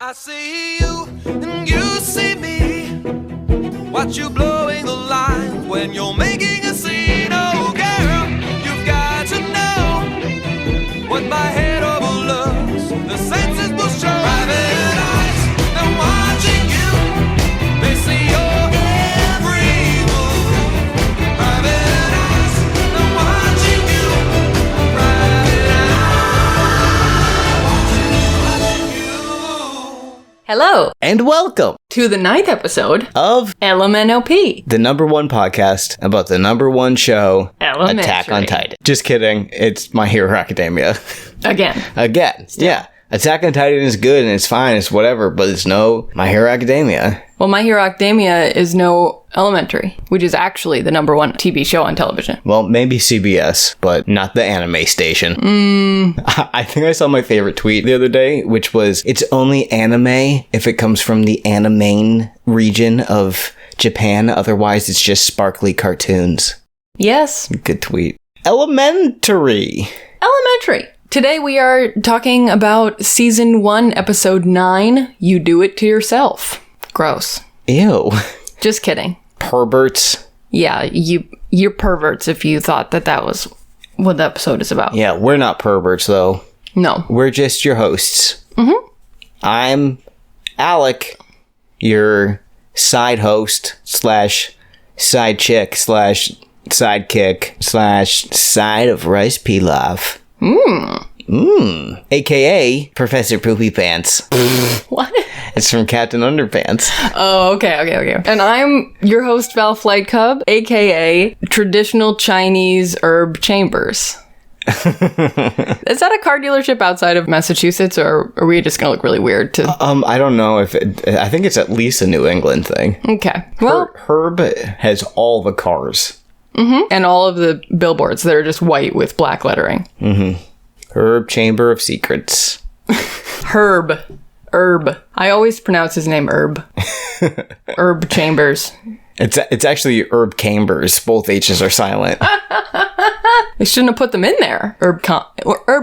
I see you and you see me. Watch you blowing the line when you're making a scene. Oh girl, you've got to know what my head overlooks. The senses will show. Private eyes, they're watching you. They see your every move. Private eyes, they're watching you. Private eyes, watching you. Hello, And welcome to the 9th episode of LMNOP. the number one podcast about the number one show, Elementary. Attack on Titan. Just kidding. It's My Hero Academia. Again. Yeah. Attack on Titan is good and it's fine, it's whatever, but it's no My Hero Academia. Well, My Hero Academia is no Elementary, which is actually the number one TV show on television. Well, maybe CBS, but not the anime station. I think I saw my favorite tweet the other day, which was, it's only anime if it comes from the anime region of Japan, otherwise it's just sparkly cartoons. Yes. Good tweet. Elementary. Today we are talking about Season 1, Episode 9, You Do It to Yourself. Gross. Ew. Just kidding. Perverts. Yeah, you're perverts if you thought that was what the episode is about. Yeah, we're not perverts, though. No. We're just your hosts. Mm-hmm. I'm Alec, your side host slash side chick slash sidekick slash side of rice pilaf. AKA Professor Poopy Pants. What? It's from Captain Underpants. Oh, okay. And I'm your host, Val Flight Cub, aka Traditional Chinese Herb Chambers. Is that a car dealership outside of Massachusetts, or are we just gonna look really weird to... I don't know if I think it's at least a New England thing. Okay. Well... Herb has all the cars. Mm-hmm. And all of the billboards that are just white with black lettering. Mm-hmm. Herb Chamber of Secrets. Herb. I always pronounce his name Herb. Herb Chambers. It's actually Herb Chambers. Both H's are silent. They shouldn't have put them in there. Herb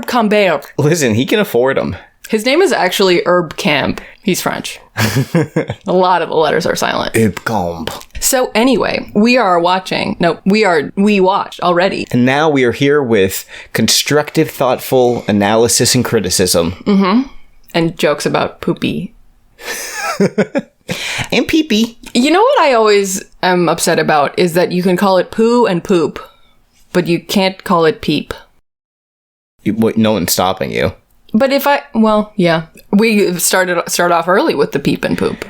Cambert. Listen, he can afford them. His name is actually Herb Camp. He's French. A lot of the letters are silent. Herb Camp. So anyway, we watched already. And now we are here with constructive, thoughtful analysis and criticism. Mm-hmm. And jokes about poopy. And pee-pee. You know what I always am upset about is that you can call it poo and poop, but you can't call it peep. No one's stopping you. But we start off early with the peep and poop.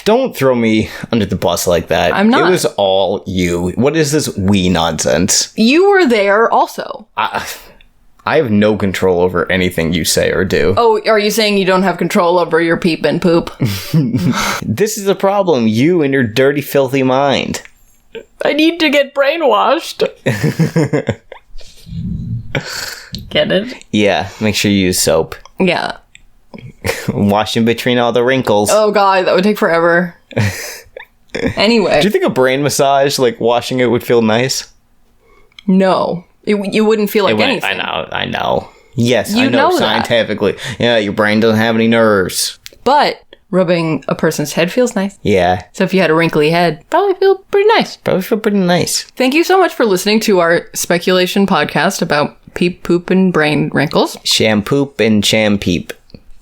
Don't throw me under the bus like that. I'm not. It was all you. What is this we nonsense? You were there also. I have no control over anything you say or do. Oh, are you saying you don't have control over your peep and poop? This is a problem. You and your dirty, filthy mind. I need to get brainwashed. Get it? Yeah, make sure you use soap. Yeah. Wash in between all the wrinkles. Oh god, that would take forever. Anyway. Do you think a brain massage, like washing it, would feel nice? No. You wouldn't feel like anything. I know. Yes, You I know know that. scientifically. Yeah, your brain doesn't have any nerves. But rubbing a person's head feels nice. Yeah. So if you had a wrinkly head, probably feel pretty nice. Probably feel pretty nice. Thank you so much for listening to our speculation podcast about peep, poop, and brain wrinkles. Shampoop and champeep.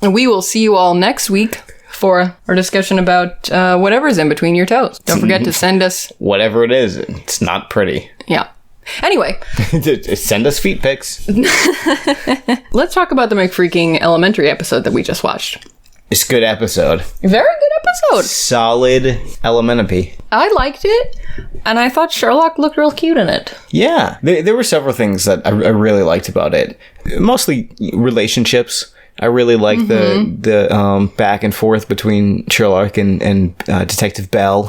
And we will see you all next week for our discussion about whatever's in between your toes. Don't forget to send us... Whatever it is, it's not pretty. Yeah. Anyway. Send us feet pics. Let's talk about the McFreaking Elementary episode that we just watched. It's a good episode. Very good episode. Solid LMNOP. I liked it, and I thought Sherlock looked real cute in it. Yeah. There were several things that I really liked about it. Mostly relationships. I really like the back and forth between Sherlock and Detective Bell.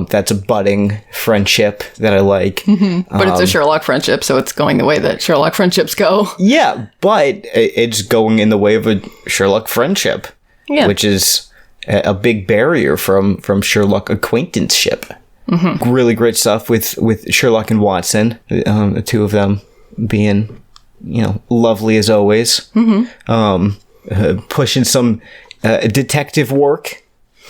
That's a budding friendship that I like. But it's a Sherlock friendship, so it's going the way that Sherlock friendships go. Yeah, but it's going in the way of a Sherlock friendship, which is a big barrier from Sherlock acquaintanceship. Really great stuff with Sherlock and Watson, the two of them being, lovely as always. pushing some detective work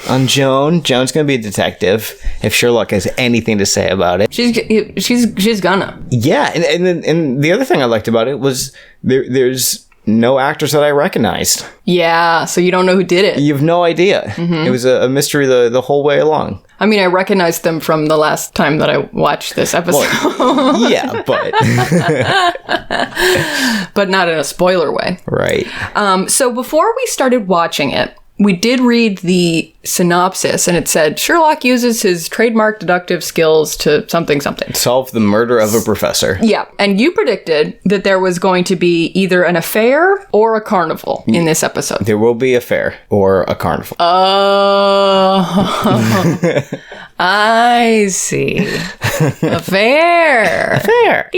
on Joan. Joan's gonna be a detective if Sherlock has anything to say about it. She's gonna. Yeah, and the other thing I liked about it was there's no actors that I recognized. Yeah, so you don't know who did it. You have no idea. It was a mystery the whole way along. I mean, I recognized them from the last time that I watched this episode. Well, yeah, but but not in a spoiler way. right. So before we started watching it, we did read the synopsis, and it said Sherlock uses his trademark deductive skills to something. Solve the murder of a professor. Yeah, and you predicted that there was going to be either an affair or a carnival in this episode. There will be a fair or a carnival. Oh, I see. Affair. Fair.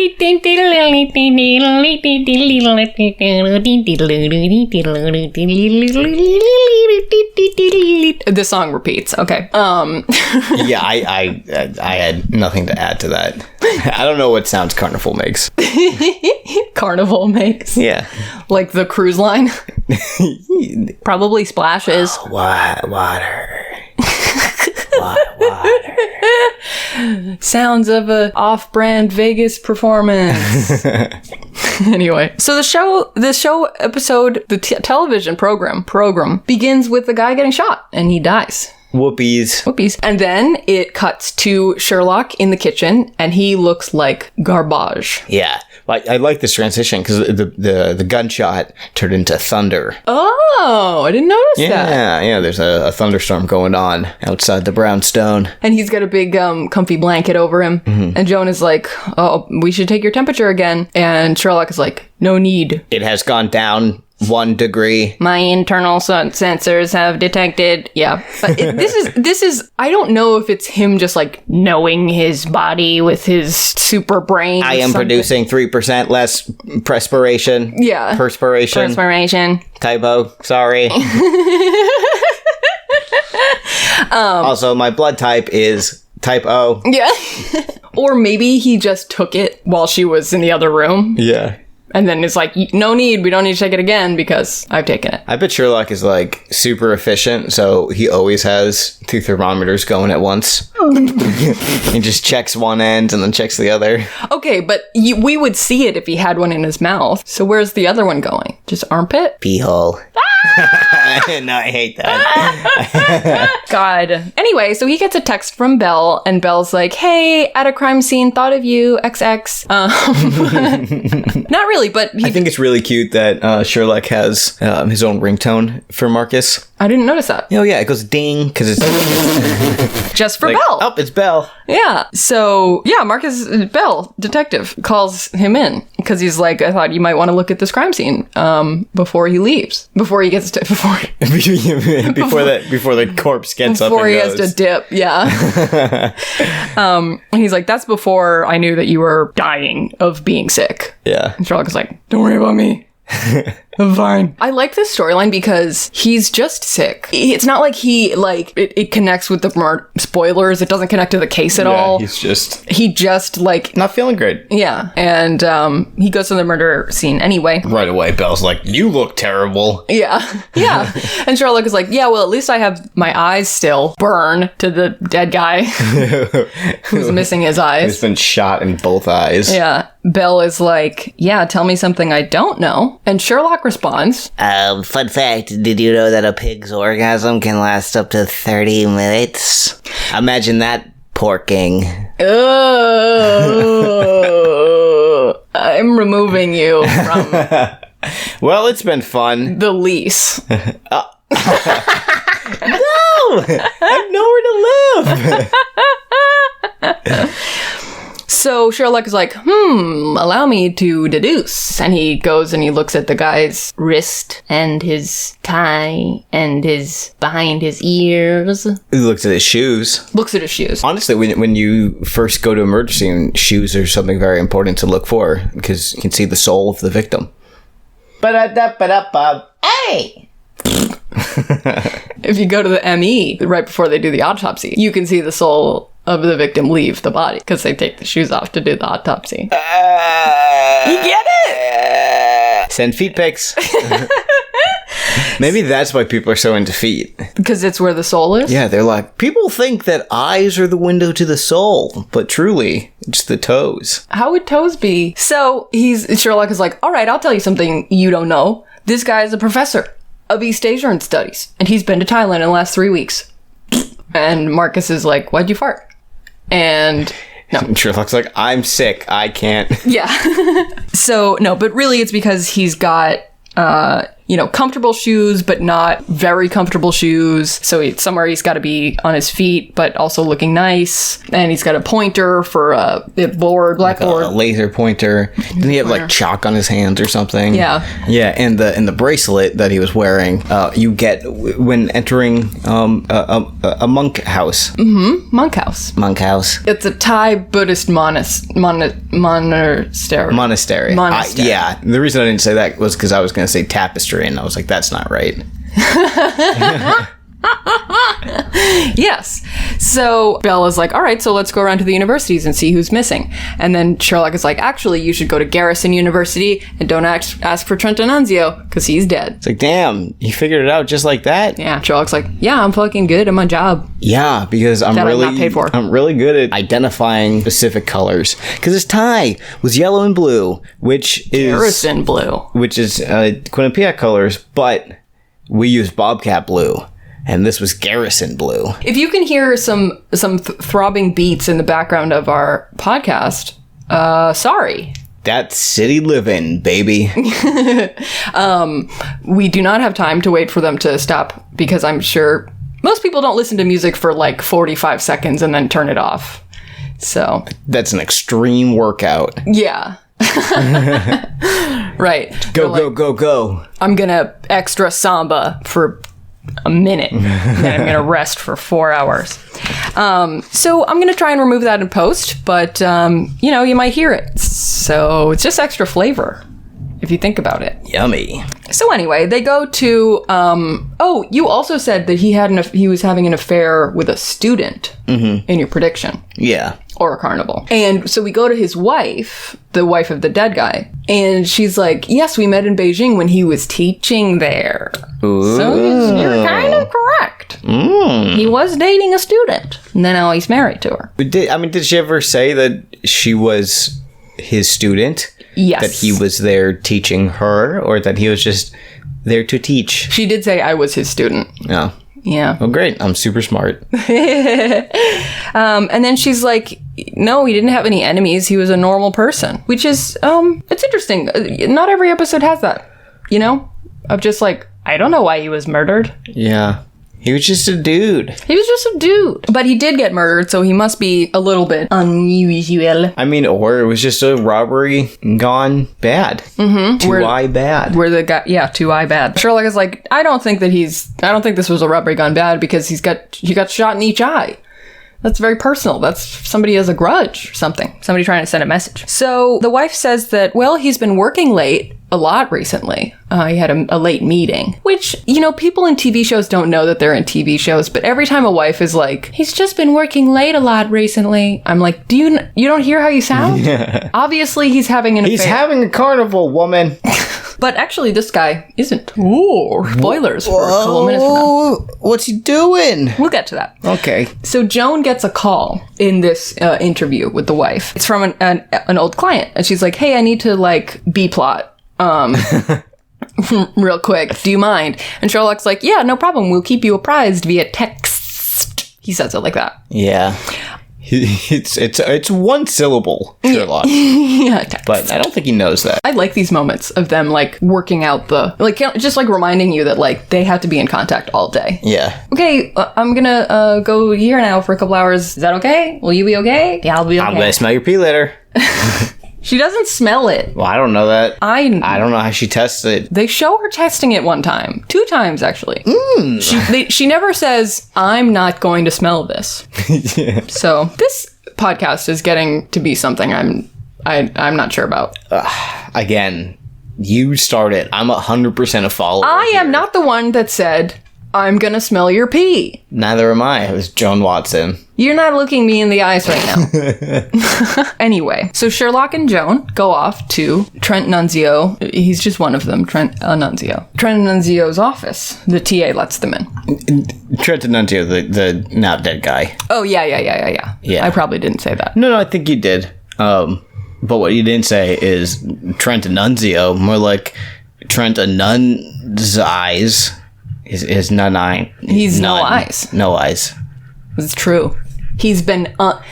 The song repeats. Okay. Yeah, I had nothing to add to that. I don't know what sounds carnival makes. Carnival makes. Yeah. Like the cruise line. Probably splashes. Water. Sounds of a off-brand Vegas performance. Anyway, so the show episode, the television program begins with the guy getting shot and he dies. Whoopies. And then it cuts to Sherlock in the kitchen and he looks like garbage. Yeah. I like this transition because the gunshot turned into thunder. Oh, I didn't notice that. Yeah, there's a thunderstorm going on outside the brownstone. And he's got a big comfy blanket over him. And Joan is like, oh, we should take your temperature again. And Sherlock is like, no need. It has gone down 1 degree. My internal sensors have detected. Yeah. But this is, I don't know if it's him just like knowing his body with his super brain. I am producing 3% less perspiration. Yeah. Perspiration. Typo. Sorry. Also, my blood type is type O. Yeah. Or maybe he just took it while she was in the other room. Yeah. And then it's like, no need, we don't need to take it again because I've taken it. I bet Sherlock is like super efficient, so he always has 2 thermometers going at once. He just checks one end and then checks the other. Okay, but we would see it if he had one in his mouth. So where's the other one going? Just armpit? Pee hole. No, I hate that. God. Anyway, so he gets a text from Belle, and Belle's like, hey, at a crime scene, thought of you, XX. Not really, but I think it's really cute that Sherlock has his own ringtone for Marcus. I didn't notice that. Oh, yeah, it goes ding, because it's... Just for like, Belle. Oh, it's Belle. Yeah. So, yeah, Marcus Bell, detective, calls him in because he's like, I thought you might want to look at this crime scene before he leaves. Before he gets to... Before the corpse gets up and before he goes. has to dip, yeah. And he's like, that's before I knew that you were dying of being sick. Yeah. And Sherlock is like, don't worry about me. I'm fine. I like this storyline because he's just sick. It's not like it connects with the spoilers. It doesn't connect to the case at all. He just like not feeling great. Yeah. And he goes to the murder scene anyway. Right away, Belle's like, you look terrible. Yeah. Yeah. And Sherlock is like, yeah, well, at least I have my eyes still burn to the dead guy who's missing his eyes. He's been shot in both eyes. Yeah. Belle is like, yeah, tell me something I don't know. And Sherlock responds, fun fact, did you know that a pig's orgasm can last up to 30 minutes? Imagine that porking. oh, I'm removing you from Well, it's been fun. the lease. No! I have nowhere to live! So Sherlock is like, allow me to deduce. And he goes and he looks at the guy's wrist and his tie and his behind his ears. He looks at his shoes. Looks at his shoes. Honestly, when you first go to a murder scene, shoes are something very important to look for because you can see the soul of the victim. Hey! If you go to the ME right before they do the autopsy, you can see the soul of the victim leave the body because they take the shoes off to do the autopsy. You get it? Send feet pics. Maybe that's why people are so into feet. Because it's where the soul is? Yeah, they're like, people think that eyes are the window to the soul, but truly, it's the toes. How would toes be? So Sherlock is like, all right, I'll tell you something you don't know. This guy is a professor of East Asian studies, and he's been to Thailand in the last 3 weeks. And Marcus is like, why'd you fart? And no. Sherlock's like, I'm sick. I can't. Yeah. So, no, but really it's because he's got, comfortable shoes, but not very comfortable shoes. So somewhere he's got to be on his feet, but also looking nice. And he's got a pointer for a blackboard. A laser pointer. Didn't he have like chalk on his hands or something? Yeah. Yeah, and the bracelet that he was wearing, you get when entering a monk house. Mm-hmm. Monk house. Monk house. It's a Thai Buddhist monastery. Monastery. Yeah, the reason I didn't say that was because I was going to say tapestry, and I was like, that's not right. Yes. So Bella's like, all right, so let's go around to the universities and see who's missing. And then Sherlock is like, actually, you should go to Garrison University and don't ask for Trent Anunzio because he's dead. It's like, damn, you figured it out just like that? Yeah. Sherlock's like, yeah, I'm fucking good at my job. Yeah, because I'm not paid for. I'm really good at identifying specific colors. Because his tie was yellow and blue, which is Garrison blue, which is Quinnipiac colors, but we use Bobcat blue. And this was Garrison blue. If you can hear some throbbing beats in the background of our podcast, sorry. That's city living, baby. We do not have time to wait for them to stop because I'm sure most people don't listen to music for like 45 seconds and then turn it off. So that's an extreme workout. Yeah. Right. Go. I'm gonna extra samba for a minute, then I'm gonna rest for 4 hours. So I'm gonna try and remove that in post, but you might hear it. So it's just extra flavor if you think about it. Yummy. So anyway, they go to. You also said that he was having an affair with a student in your prediction. Yeah. Or a carnival. And so we go to his wife, the wife of the dead guy, and she's like, yes, we met in Beijing when he was teaching there. Ooh. So you're kind of correct. He was dating a student, and then now he's married to her. Did she ever say that she was his student? Yes. That he was there teaching her, or that he was just there to teach? She did say I was his student. Oh. Yeah. Oh, great. I'm super smart. And then she's like, no, he didn't have any enemies. He was a normal person, which is, it's interesting. Not every episode has that, of just like, I don't know why he was murdered. Yeah. He was just a dude. But he did get murdered, so he must be a little bit unusual. Or it was just a robbery gone bad. Mm-hmm. Two-eye bad. Where the guy, yeah, two-eye bad. Sherlock is like, I don't think this was a robbery gone bad because he got shot in each eye. That's very personal. That's somebody has a grudge or something. Somebody trying to send a message. So the wife says that, well, he's been working late a lot recently. He had a late meeting, which, people in TV shows don't know that they're in TV shows, but every time a wife is like, he's just been working late a lot recently, I'm like, you don't hear how you sound? Yeah. Obviously, he's having an affair. He's having a carnival, woman. But actually, this guy isn't. Ooh, spoilers for a couple of minutes from now. What's he doing? We'll get to that. Okay. So Joan gets a call in this interview with the wife. It's from an old client, and she's like, hey, I need to, B-plot. Real quick, do you mind? And Sherlock's like, yeah, no problem. We'll keep you apprised via text. He says it like that. Yeah. It's one syllable, Sherlock. Yeah, text. But I don't think he knows that. I like these moments of them working out just reminding you that they have to be in contact all day. Yeah. Okay, I'm gonna go here now for a couple hours. Is that okay? Will you be okay? Yeah, I'll be okay. I'm gonna smell your pee litter. She doesn't smell it. Well, I don't know that. I don't know how she tests it. They show her testing it one time. 2 times, actually. She never says, I'm not going to smell this. Yeah. So this podcast is getting to be something I'm not sure about. Again, you started. I'm 100% a follower. I am not the one that said, I'm gonna smell your pee. Neither am I. It was Joan Watson. You're not looking me in the eyes right now. Anyway, so Sherlock and Joan go off to Trent Nunzio. He's just one of them, Trent Nunzio. Trent Nunzio's office. The TA lets them in. Trent Nunzio, the now dead guy. Oh, yeah. Yeah. I probably didn't say that. No, I think you did. But what you didn't say is Trent Nunzio, more like Trent Nun's eyes. His nun eye. He's no eyes. No eyes. It's true. He's been unized.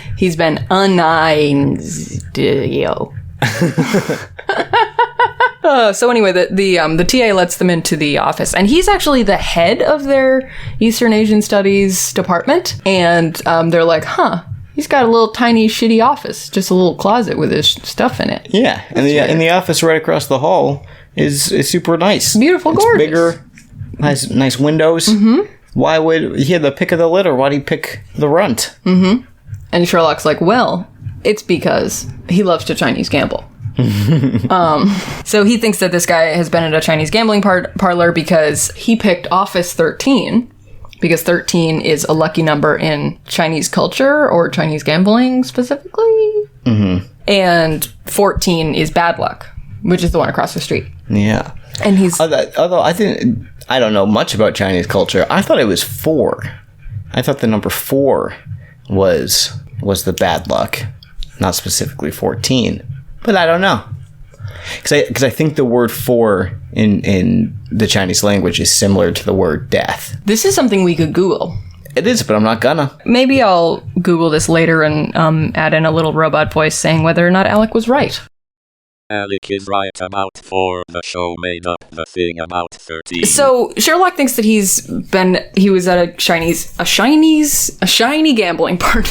So anyway, the TA lets them into the office, and he's actually the head of their Eastern Asian Studies department. And they're like, huh, he's got a little tiny shitty office, just a little closet with his stuff in it. Yeah, and the office right across the hall is super nice. Beautiful, it's gorgeous. Bigger, nice windows. Mm-hmm. Why would he had the pick of the litter? Why'd he pick the runt? Mm-hmm. And Sherlock's like, well, it's because he loves to Chinese gamble. So he thinks that this guy has been at a Chinese gambling parlor because he picked Office 13, because 13 is a lucky number in Chinese culture, or Chinese gambling specifically. Mm-hmm. And 14 is bad luck, which is the one across the street. Yeah. And he's... Although I don't know much about Chinese culture. I thought it was 4. I thought the number 4 was the bad luck, not specifically 14. But I don't know, because I think the word 4 in the Chinese language is similar to the word death. This is something we could Google. It is, but I'm not gonna. Maybe I'll Google this later and add in a little robot voice saying whether or not Alec was right. Alec is right about 4. The show made up the thing about 13. So Sherlock thinks that he was at a shiny gambling parlor.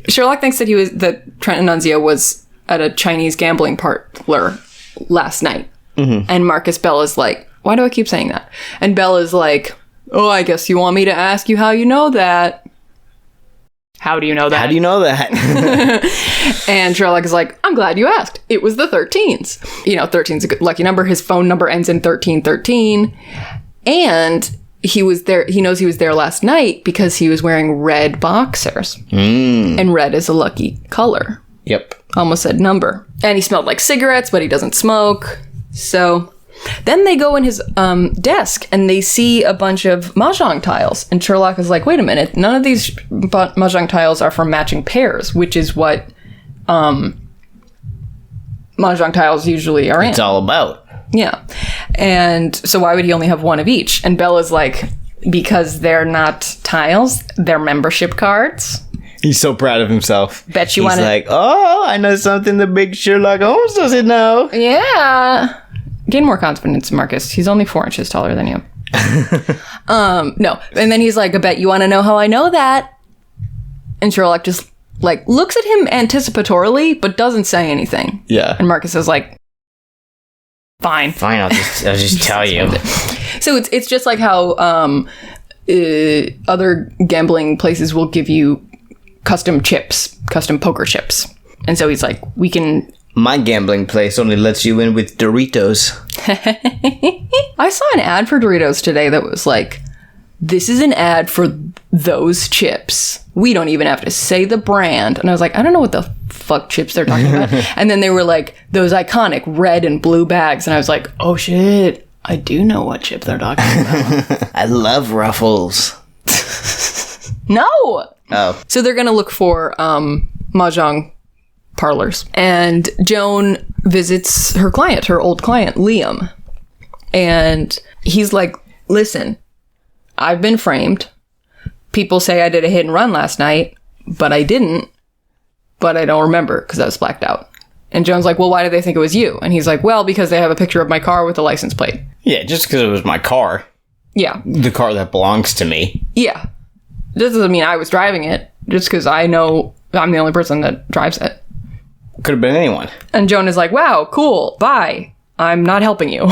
Sherlock thinks that Trent Nunzio was at a Chinese gambling parlor last night. Mm-hmm. And Marcus Bell is like, why do I keep saying that? And Bell is like, oh, I guess you want me to ask you how you know that. How do you know that? How do you know that? And Sherlock is like, I'm glad you asked. It was the 13s. 13's a good lucky number. His phone number ends in 1313. And he was there. He knows he was there last night because he was wearing red boxers. And red is a lucky color. Yep. Almost said number. And he smelled like cigarettes, but he doesn't smoke. So then they go in his desk and they see a bunch of mahjong tiles. And Sherlock is like, wait a minute, none of these mahjong tiles are for matching pairs, which is what mahjong tiles usually are in. It's all about. Yeah. And so why would he only have one of each? And Bella's like, because they're not tiles, they're membership cards. He's so proud of himself. Bet you He's like, oh, I know something the big Sherlock Holmes doesn't know. Yeah. Gain more confidence, Marcus. He's only 4 inches taller than you. No. And then he's like, I bet you want to know how I know that. And Sherlock just looks at him anticipatorily, but doesn't say anything. Yeah. And Marcus is like, fine. Fine, I'll just tell you. So it's just like how other gambling places will give you custom poker chips. And so he's like, we can... My gambling place only lets you in with Doritos. I saw an ad for Doritos today that was like, this is an ad for those chips. We don't even have to say the brand. And I was like, I don't know what the fuck chips they're talking about. And then they were like, those iconic red and blue bags. And I was like, oh shit, I do know what chip they're talking about. I love Ruffles. No! Oh. So they're gonna look for mahjong parlors. And Joan visits her old client, Liam. And he's like, listen, I've been framed. People say I did a hit and run last night, but I didn't. But I don't remember because I was blacked out. And Joan's like, well, why do they think it was you? And he's like, well, because they have a picture of my car with a license plate. Yeah, just because it was my car. Yeah. The car that belongs to me. Yeah. This doesn't mean I was driving it, just because I know I'm the only person that drives it. Could have been anyone. And Joan is like, wow, cool, bye. I'm not helping you.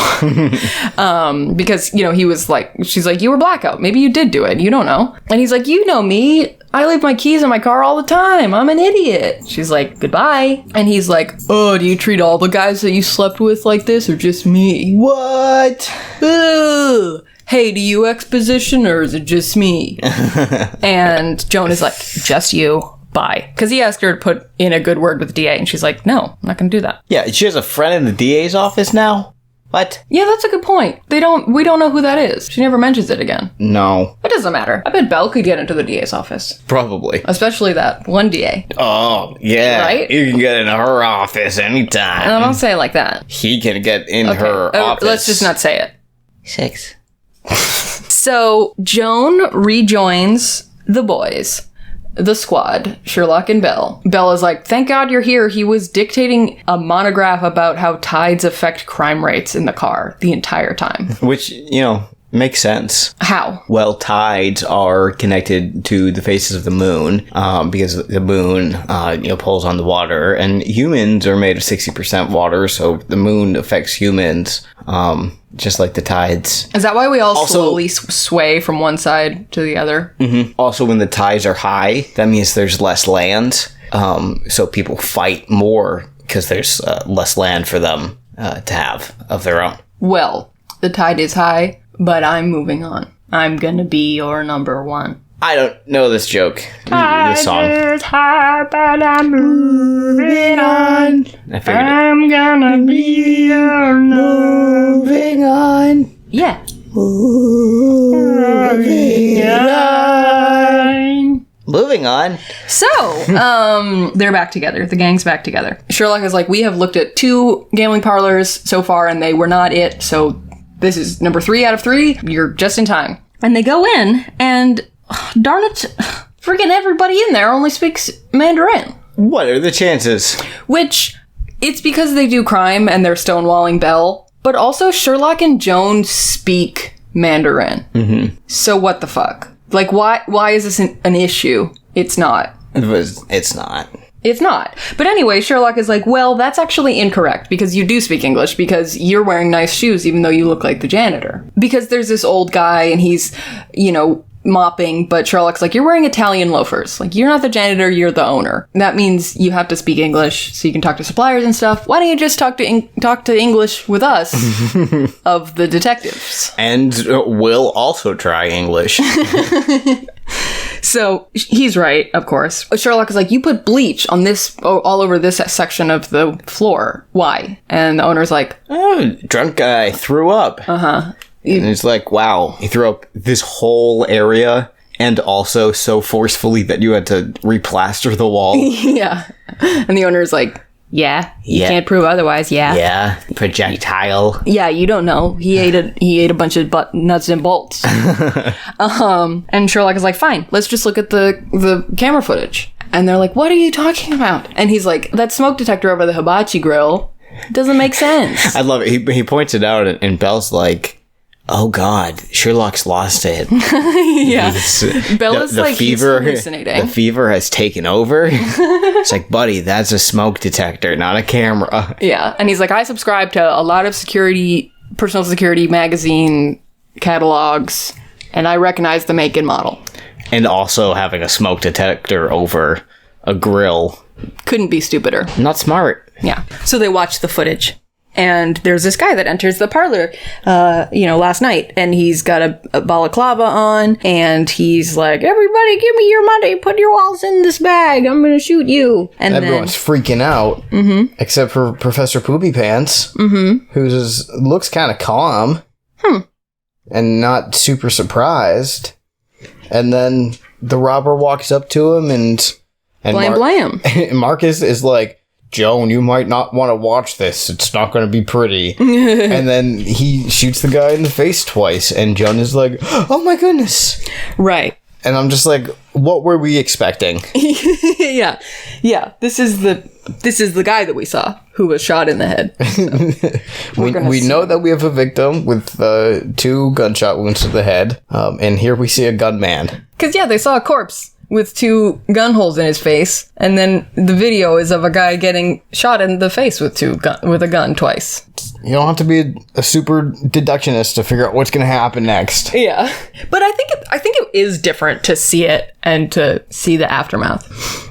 Because, he was like, she's like, you were blackout. Maybe you did do it. You don't know. And he's like, you know me. I leave my keys in my car all the time. I'm an idiot. She's like, goodbye. And he's like, oh, do you treat all the guys that you slept with like this or just me? What? Ugh. Hey, do you exposition or is it just me? And Joan is like, just you. Bye. Because he asked her to put in a good word with the DA, and she's like, no, I'm not going to do that. Yeah, she has a friend in the DA's office now? What? Yeah, that's a good point. We don't know who that is. She never mentions it again. No. It doesn't matter. I bet Belle could get into the DA's office. Probably. Especially that one DA. Oh, yeah. Right? You can get in her office anytime. And I don't say it like that. He can get in her office. Let's just not say it. 6. So, Joan rejoins the boys. The squad, Sherlock and Belle. Belle is like, thank God you're here. He was dictating a monograph about how tides affect crime rates in the car the entire time. Which, makes sense. How? Well, tides are connected to the phases of the moon because the moon, pulls on the water, and humans are made of 60% water, so the moon affects humans just like the tides. Is that why we all slowly sway from one side to the other? Mm-hmm. Also, when the tides are high, that means there's less land, so people fight more because there's less land for them to have of their own. Well, the tide is high, but I'm moving on. I'm gonna be your number one. I don't know this joke. This song. Is high, but I'm moving on. I figured I'm gonna be your moving on. Yeah. Moving on. So, they're back together. The gang's back together. Sherlock is like, we have looked at 2 gambling parlors so far, and they were not it, so this is number 3 out of 3. You're just in time. And they go in, and darn it, freaking everybody in there only speaks Mandarin. What are the chances? Which, it's because they do crime and they're stonewalling Belle, but also Sherlock and Joan speak Mandarin. Mm-hmm. So what the fuck? Like, why is this an issue? It's not. It's not. It's not. But anyway, Sherlock is like, well, that's actually incorrect because you do speak English because you're wearing nice shoes even though you look like the janitor. Because there's this old guy and he's, mopping, but Sherlock's like, you're wearing Italian loafers. Like, you're not the janitor, you're the owner. That means you have to speak English so you can talk to suppliers and stuff. Why don't you just talk to English with us of the detectives? And we'll also try English. So he's right, of course. Sherlock is like, you put bleach on this, all over this section of the floor. Why? And the owner's like, oh, drunk guy threw up. Uh-huh. And it's like, wow, he threw up this whole area and also so forcefully that you had to replaster the wall. Yeah. And the owner's like, yeah, you can't prove otherwise, yeah. Yeah, projectile. Yeah, you don't know. He ate a bunch of nuts and bolts. And Sherlock is like, fine, let's just look at the camera footage. And they're like, what are you talking about? And he's like, that smoke detector over the hibachi grill doesn't make sense. I love it. He points it out and Belle's like, oh God, Sherlock's lost it. Yeah. Bella's the like, fever, he's hallucinating. The fever has taken over. It's like, buddy, that's a smoke detector, not a camera. Yeah. And he's like, I subscribe to a lot of personal security magazine catalogs, and I recognize the make and model. And also having a smoke detector over a grill. Couldn't be stupider. Not smart. Yeah. So they watch the footage. And there's this guy that enters the parlor, last night, and he's got a balaclava on, and he's like, everybody give me your money, put your walls in this bag, I'm gonna shoot you. And everyone's freaking out, except for Professor Poopy Pants, who looks kind of calm, and not super surprised. And then the robber walks up to him, and blam. Marcus is like, Joan, you might not want to watch this. It's not going to be pretty. And then he shoots the guy in the face twice, and Joan is like, oh my goodness. Right. And I'm just like, what were we expecting? Yeah. This is the guy that we saw who was shot in the head. So we know that we have a victim with 2 gunshot wounds to the head, and here we see a gunman. Because, they saw a corpse with 2 gun holes in his face, and then the video is of a guy getting shot in the face with a gun twice. You don't have to be a super deductionist to figure out what's going to happen next. Yeah. But I think it is different to see it and to see the aftermath.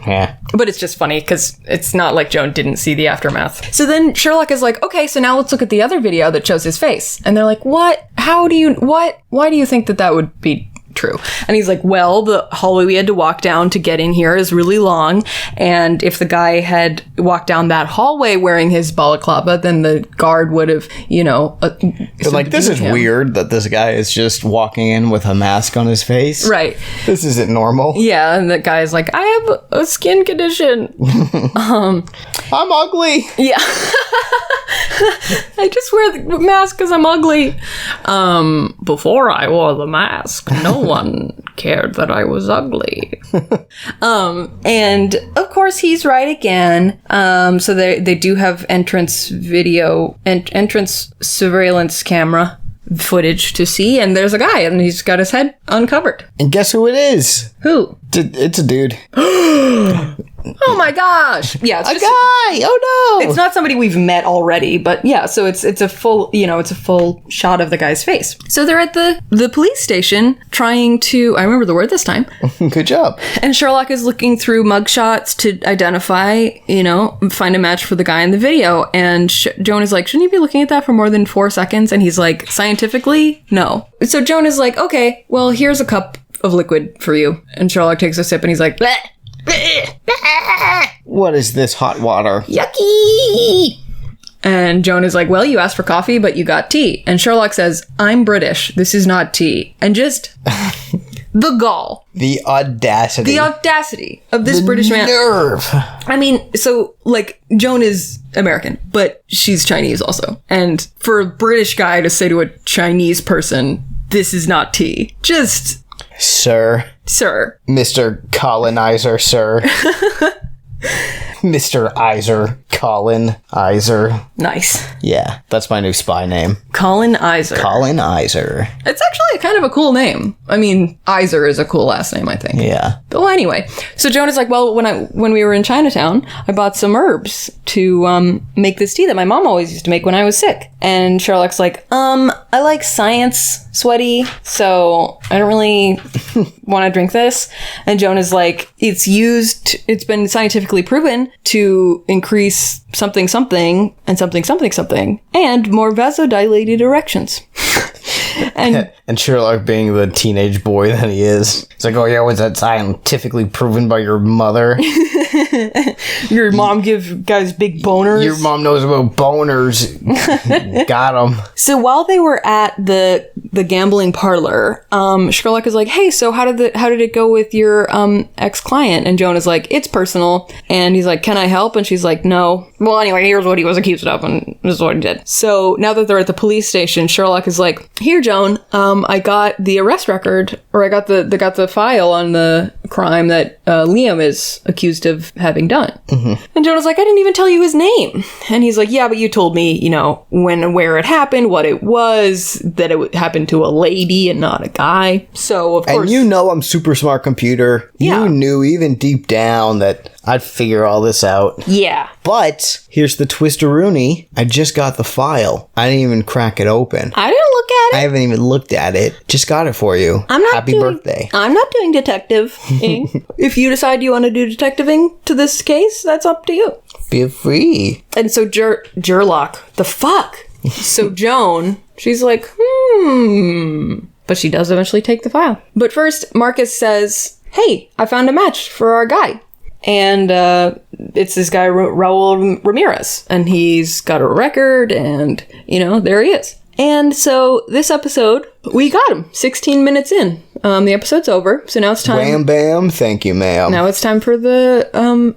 Yeah. But it's just funny because it's not like Joan didn't see the aftermath. So then Sherlock is like, okay, so now let's look at the other video that shows his face. And they're like, what? Why do you think that would be true? And he's like, well, the hallway we had to walk down to get in here is really long, and if the guy had walked down that hallway wearing his balaclava, then the guard would have, Like, this is weird that this guy is just walking in with a mask on his face. Right. This isn't normal. Yeah, and the guy's like, I have a skin condition. I'm ugly. Yeah. I just wear the mask because I'm ugly. Before I wore the mask, no one cared that I was ugly. And of course he's right again. So they do have entrance video, entrance surveillance camera footage to see, and there's a guy and he's got his head uncovered. And guess who it is? Who? It's a dude. Oh my gosh. Yeah, it's A just guy! Oh no! it's not somebody we've met already, but yeah, so it's a full, it's a full shot of the guy's face. So they're at the police station trying to, I remember the word this time, Good job. and Sherlock is looking through mugshots to identify, find a match for the guy in the video, and Joan is like, shouldn't you be looking at that for more than 4 seconds? And he's like, scientifically, no. So Joan is like, okay, well, here's a cup of liquid for you. And Sherlock takes a sip and he's like, bleh. What is this hot water? Yucky! And Joan is like, well, you asked for coffee, but you got tea. And Sherlock says, I'm British. This is not tea. And just the gall. The audacity. The audacity of this British man. Nerve. I mean, so, Joan is American, but she's Chinese also. And for a British guy to say to a Chinese person, this is not tea. Just... Sir. Mr. Colonizer, sir. Mr. Iser. Colin Iser. Nice. Yeah, that's my new spy name. Colin Iser. Colin Iser. It's actually kind of a cool name. I mean, Iser is a cool last name, I think. Yeah. Well, anyway, so Joan is like, well, when we were in Chinatown, I bought some herbs to make this tea that my mom always used to make when I was sick. And Sherlock's like, I like science, sweaty, so I don't really want to drink this. And Joan is like, it's been scientifically proven to increase something and something and more vasodilated erections. And Sherlock, being the teenage boy that he is, it's like, oh yeah, was that scientifically proven by your mother? Your mom give guys big boners. Your mom knows about boners. Got him. So while they were at the gambling parlor, Sherlock is like, hey, so how did it go with your ex-client? And Joan is like, it's personal. And he's like, can I help? And she's like, no. Well, anyway, here's what he was accused of, and this is what he did. So now that they're at the police station, Sherlock is like, here, Joan, I got the arrest record, or I got the file on the crime that Liam is accused of having done. Mm-hmm. And Joan is like, I didn't even tell you his name. And he's like, yeah, but you told me, when and where it happened, what it was, that it happened to a lady and not a guy. So, of course... And I'm super smart computer. Yeah. You knew even deep down that I'd figure all this out. Yeah. But here's the twister-rooney. I just got the file. I didn't even crack it open. I didn't look at it. I haven't even looked at it. Just got it for you. Happy birthday. I'm not doing detective-ing. If you decide you want to do detectiving to this case, that's up to you. Feel free. And so Gerlock, the fuck? So Joan, she's like, But she does eventually take the file. But first, Marcus says, hey, I found a match for our guy. And it's this guy, Raul Ramirez. And he's got a record, and, there he is. And so this episode, we got him 16 minutes in. The episode's over, so now it's time. Wham bam, thank you, ma'am. Now it's time for the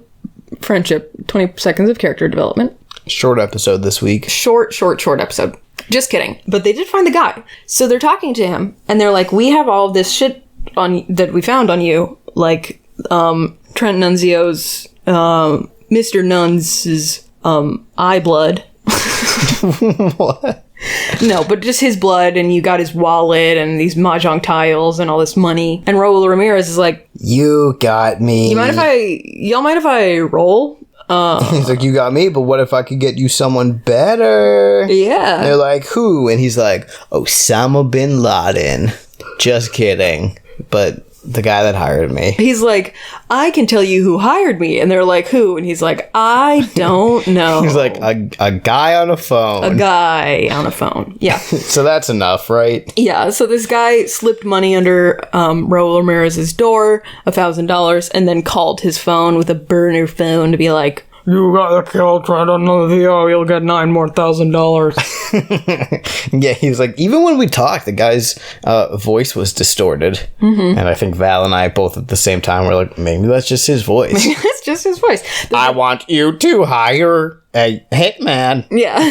friendship, 20 seconds of character development. Short episode this week. Short episode. Just kidding. But they did find the guy. So they're talking to him, and they're like, we have all this shit that we found on you, like Trent Nunzio's, Mr. Nuns' eye blood. What? No, but just his blood, and you got his wallet, and these mahjong tiles, and all this money. And Raul Ramirez is like, you got me. y'all mind if I roll? He's like, you got me, but what if I could get you someone better? Yeah. And they're like, who? And he's like, Osama bin Laden. Just kidding. But the guy that hired me. He's like, I can tell you who hired me. And they're like, who? And he's like, I don't know. He's like, a guy on a phone. A guy on a phone. Yeah. So that's enough, right? Yeah. So this guy slipped money under Raul Ramirez's door, $1,000, and then called his phone with a burner phone to be like, you got killed, try to know you'll get $9,000 more. Yeah, he was like, even when we talked, the guy's voice was distorted. Mm-hmm. And I think Val and I both at the same time were like, maybe that's just his voice. It's just his voice. I want you to hire a hitman. Yeah.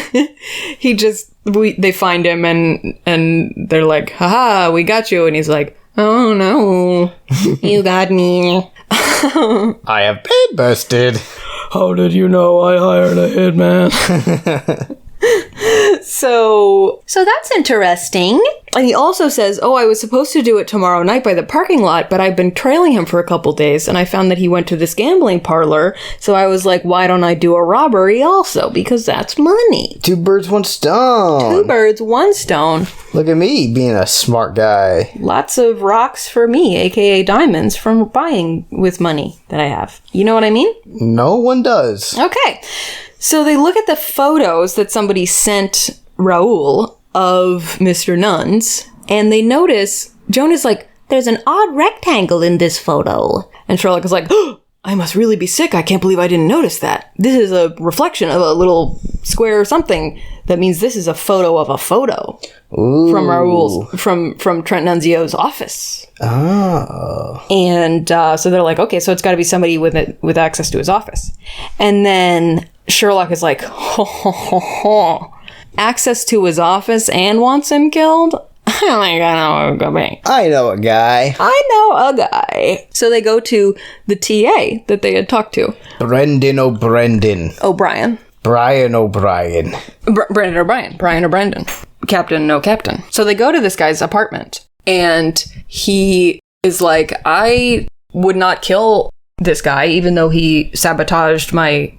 They find him and they're like, haha, we got you. And he's like, oh no, you got me. I have been busted. How did you know I hired a hitman? So that's interesting. And he also says, I was supposed to do it tomorrow night by the parking lot, but I've been trailing him for a couple days, and I found that he went to this gambling parlor, so I was like, why don't I do a robbery also? Because that's money. 2 birds, 1 stone. 2 birds, 1 stone. Look at me being a smart guy. Lots of rocks for me, aka diamonds, from buying with money that I have. You know what I mean? No one does. Okay. So they look at the photos that somebody sent Raul of Mr. Nuns, and they notice, Joan is like, there's an odd rectangle in this photo. And Sherlock is like, I must really be sick. I can't believe I didn't notice that. This is a reflection of a little square or something. That means this is a photo of a photo. Ooh. From Raul's, from Trent Nunzio's office. Oh. And so they're like, okay, so it's got to be somebody with access to his office. And then Sherlock is like, access to his office and wants him killed? I think I know who it could be. I know a guy. I know a guy. So they go to the TA that they had talked to. Brendan O'Brien. O'Brien. Brian O'Brien. Brendan O'Brien. Brian O'Brien. Captain, no captain. So they go to this guy's apartment, and he is like, I would not kill this guy, even though he sabotaged my,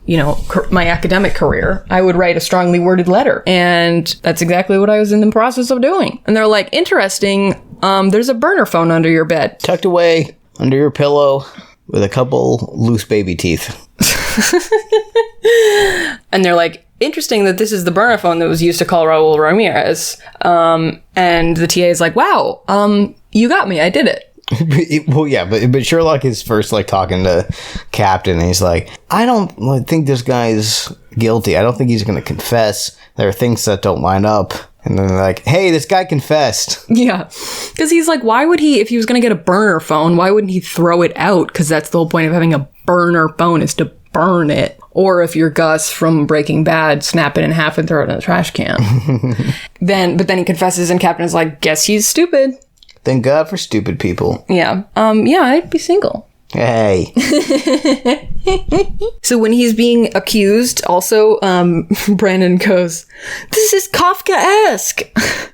my academic career. I would write a strongly worded letter. And that's exactly what I was in the process of doing. And they're like, interesting, there's a burner phone under your bed. Tucked away under your pillow with a couple loose baby teeth. And they're like, interesting that this is the burner phone that was used to call Raul Ramirez. And the TA is like, wow, you got me. I did it. Well, yeah, but Sherlock is first talking to Captain, and he's like, I don't think this guy's guilty. I don't think he's going to confess. There are things that don't line up. And then they're like, hey, this guy confessed. Yeah. Because he's like, why would he, if he was going to get a burner phone, why wouldn't he throw it out? Because that's the whole point of having a burner phone, is to burn it. Or if you're Gus from Breaking Bad, snap it in half and throw it in a trash can. But then he confesses, and Captain is like, guess he's stupid. Thank God for stupid people. Yeah. Yeah, I'd be single. Hey. So when he's being accused, also, Brandon goes, this is Kafkaesque.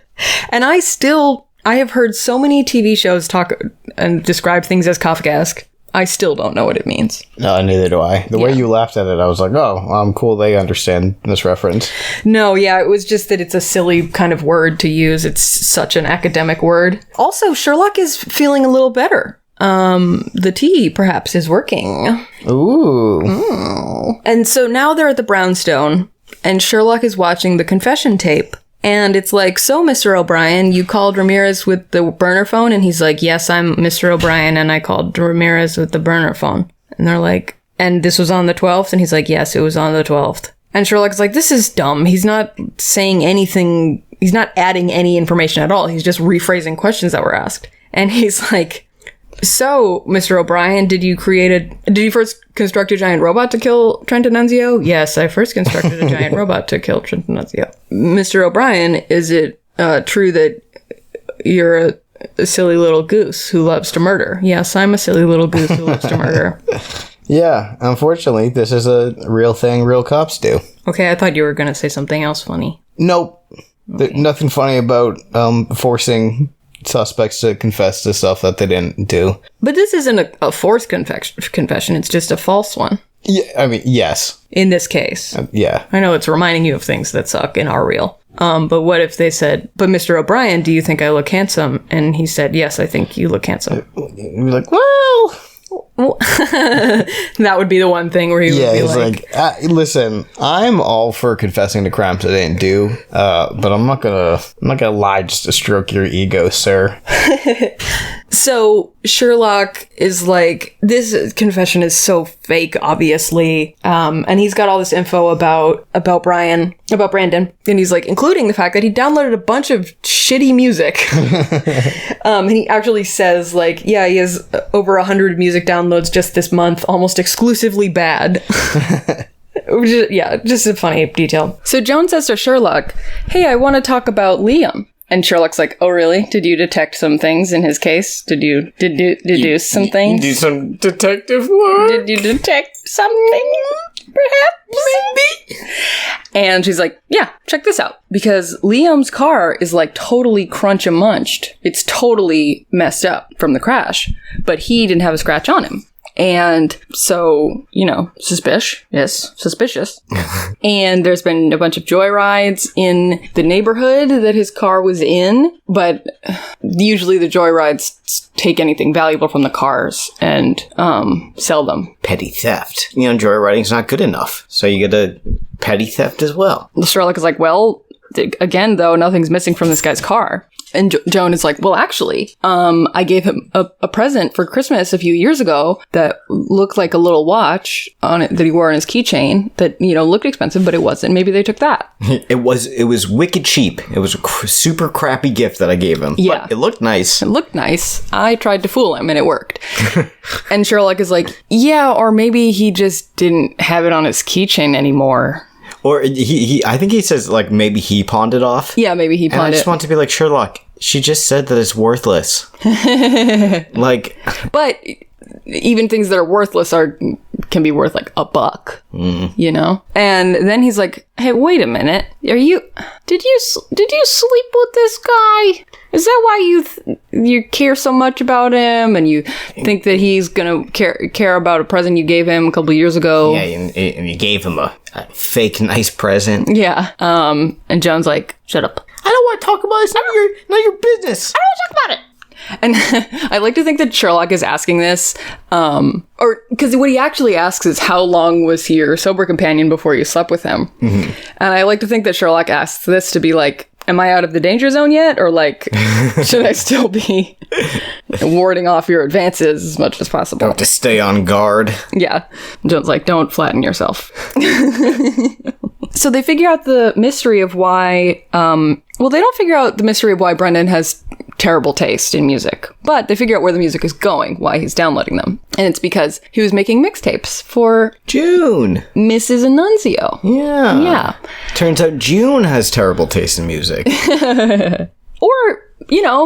And I have heard so many TV shows talk and describe things as Kafkaesque. I still don't know what it means. No, neither do I. The way you laughed at it, I was like, oh, cool, they understand this reference. No, yeah, it was just that it's a silly kind of word to use. It's such an academic word. Also, Sherlock is feeling a little better. The tea, perhaps, is working. Ooh. And so now they're at the brownstone, and Sherlock is watching the confession tape. And it's like, so, Mr. O'Brien, you called Ramirez with the burner phone? And he's like, yes, I'm Mr. O'Brien, and I called Ramirez with the burner phone. And they're like, and this was on the 12th? And he's like, yes, it was on the 12th. And Sherlock's like, this is dumb. He's not saying anything. He's not adding any information at all. He's just rephrasing questions that were asked. And he's like, so, Mr. O'Brien, did you first construct a giant robot to kill Trent Nunzio? Yes, I first constructed a giant robot to kill Trent Nunzio. Mr. O'Brien, is it true that you're a silly little goose who loves to murder? Yes, I'm a silly little goose who loves to murder. Yeah, unfortunately, this is a real thing real cops do. Okay, I thought you were going to say something else funny. Nope. Okay. Nothing funny about forcing suspects to confess to stuff that they didn't do. But this isn't a forced confession, it's just a false one. Yeah, I mean, yes. In this case. Yeah. I know it's reminding you of things that suck and are real. But what if they said, but Mr. O'Brien, do you think I look handsome? And he said, yes, I think you look handsome. You're like, well... That would be the one thing where he would be he's like, listen, I'm all for confessing to crimes I didn't do, but I'm not gonna lie just to stroke your ego, sir. So Sherlock is like, this confession is so fake, obviously. And he's got all this info about Brandon. And he's like, including the fact that he downloaded a bunch of shitty music. And he actually says, like, yeah, he has over 100 music downloads just this month, almost exclusively bad. Yeah, just a funny detail. So Joan says to Sherlock, hey, I want to talk about Liam. And Sherlock's like, oh, really? Did you detect some things in his case? Did you deduce some things? Do some detective work? Did you detect something? Perhaps? Maybe? And she's like, yeah, check this out. Because Liam's car is like totally crunch-a-munched. It's totally messed up from the crash. But he didn't have a scratch on him. And so, suspicious. Yes, suspicious. And there's been a bunch of joyrides in the neighborhood that his car was in. But usually the joyrides take anything valuable from the cars and sell them. Petty theft. Joyriding's not good enough. So you get a petty theft as well. Sherlock is like, well, again, though, nothing's missing from this guy's car. And Joan is like, well, actually, I gave him a present for Christmas a few years ago that looked like a little watch on it that he wore on his keychain that, looked expensive, but it wasn't. Maybe they took that. It was wicked cheap. It was a super crappy gift that I gave him. Yeah. But it looked nice. It looked nice. I tried to fool him and it worked. And Sherlock is like, yeah, or maybe he just didn't have it on his keychain anymore. Or I think he says, like, maybe he pawned it off. Yeah, maybe he pawned it. And I just want to be like, Sherlock, she just said that it's worthless. But even things that are worthless can be worth like $1, And then he's like, hey, wait a minute. Did you sleep with this guy? Is that why you care so much about him and you think that he's gonna care about a present you gave him a couple years ago? Yeah, and you gave him a fake nice present. Yeah. And Joan's like, shut up. I don't want to talk about this. Not your business. I don't want to talk about it. And I like to think that Sherlock is asking this, or because what he actually asks is how long was he your sober companion before you slept with him? Mm-hmm. And I like to think that Sherlock asks this to be like, am I out of the danger zone yet? Or like, should I still be warding off your advances as much as possible? Don't have to stay on guard. Yeah. Joan's like, don't flatten yourself. So they figure out the mystery of why, they don't figure out the mystery of why Brendan has terrible taste in music, but they figure out where the music is going, why he's downloading them. And it's because he was making mixtapes for June. Mrs. Annunzio. Yeah. Yeah. Turns out June has terrible taste in music. Or,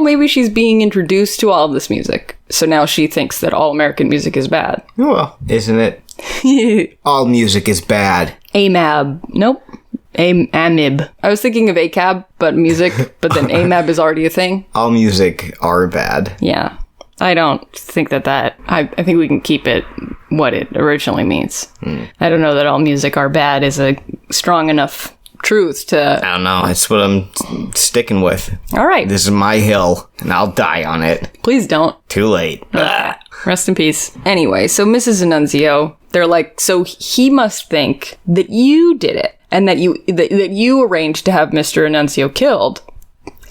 maybe she's being introduced to all of this music. So now she thinks that all American music is bad. Well, isn't it? All music is bad. AMAB. Nope. AMIB. I was thinking of ACAB, but music, but then AMAB is already a thing. All music are bad. Yeah. I don't think that I think we can keep it what it originally means. I don't know that all music are bad is a strong enough truth to... I don't know. That's what I'm sticking with. All right. This is my hill, and I'll die on it. Please don't. Too late. Rest in peace. Anyway, so Mrs. Annunzio, they're like, so he must think that you did it, and that you arranged to have Mr. Annunzio killed,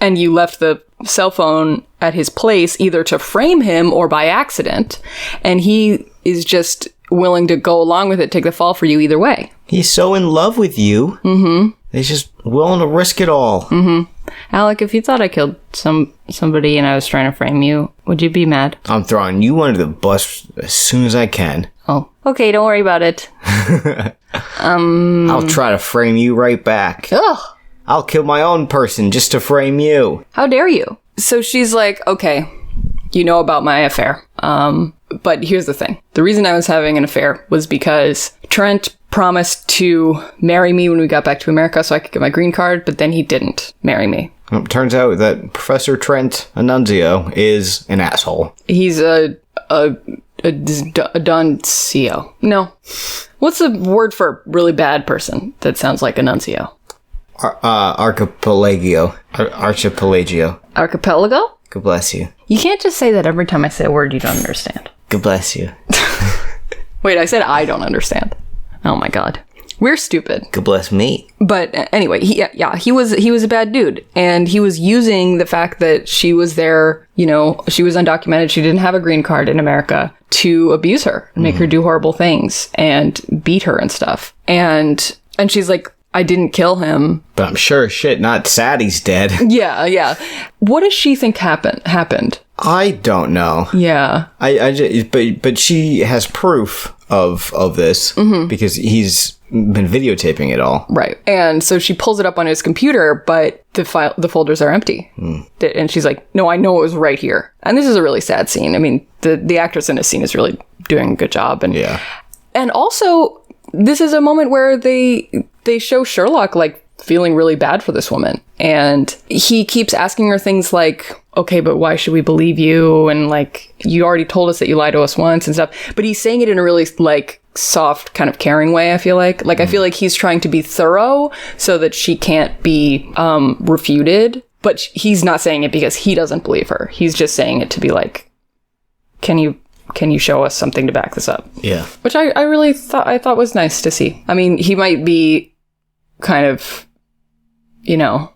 and you left the cell phone at his place either to frame him or by accident, and he is just willing to go along with it, take the fall for you either way. He's so in love with you. Mm-hmm. He's just willing to risk it all. Mm-hmm. Alec, if you thought I killed somebody and I was trying to frame you, would you be mad? I'm throwing you under the bus as soon as I can. Oh, okay, don't worry about it. I'll try to frame you right back. Ugh. I'll kill my own person just to frame you. How dare you? So she's like, okay, you know about my affair. But here's the thing. The reason I was having an affair was because Trent promised to marry me when we got back to America so I could get my green card, but then he didn't marry me. Well, turns out that Professor Trent Annunzio is an asshole. He's a Nuncio. No. What's the word for a really bad person that sounds like a nuncio? Archipelago. Archipelago. Archipelago? God bless you. You can't just say that every time I say a word you don't understand. God bless you. Wait, I said I don't understand. Oh my god. We're stupid. God bless me. But anyway, he was a bad dude, and he was using the fact that she was there, you know, she was undocumented, she didn't have a green card in America, to abuse her and make her do horrible things and beat her and stuff. And she's like, I didn't kill him. But I'm sure shit not sad he's dead. Yeah. What does she think happened? I don't know. Yeah. But she has proof of this because he's been videotaping it all. Right. And so she pulls it up on his computer, but the folders are empty. And she's like, no, I know it was right here. And this is a really sad scene. I mean, the actress in this scene is really doing a good job. And yeah. And also, this is a moment where they show Sherlock, like, feeling really bad for this woman. And he keeps asking her things like, okay, but why should we believe you? And, like, you already told us that you lied to us once and stuff. But he's saying it in a really, like, soft, kind of caring way, I feel like. Like, I feel like he's trying to be thorough so that she can't be refuted. But he's not saying it because he doesn't believe her. He's just saying it to be like, can you show us something to back this up? Yeah. Which I really thought was nice to see. I mean, he might be kind of, you know,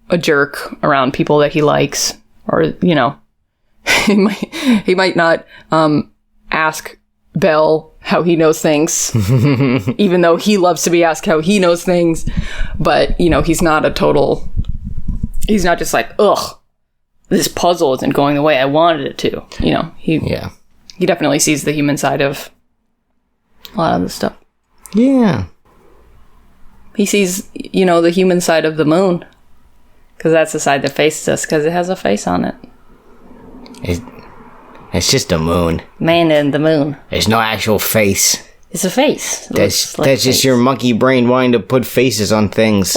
a jerk around people that he likes, or, you know, he might not ask Belle how he knows things, even though he loves to be asked how he knows things. But, you know, he's not just like, ugh, this puzzle isn't going the way I wanted it to. You know, he definitely sees the human side of a lot of this stuff. Yeah. He sees, you know, the human side of the moon. Because that's the side that faces us, because it has a face on it. It's just a moon. Man in the moon. There's no actual face. It's a face. That's just your monkey brain wanting to put faces on things.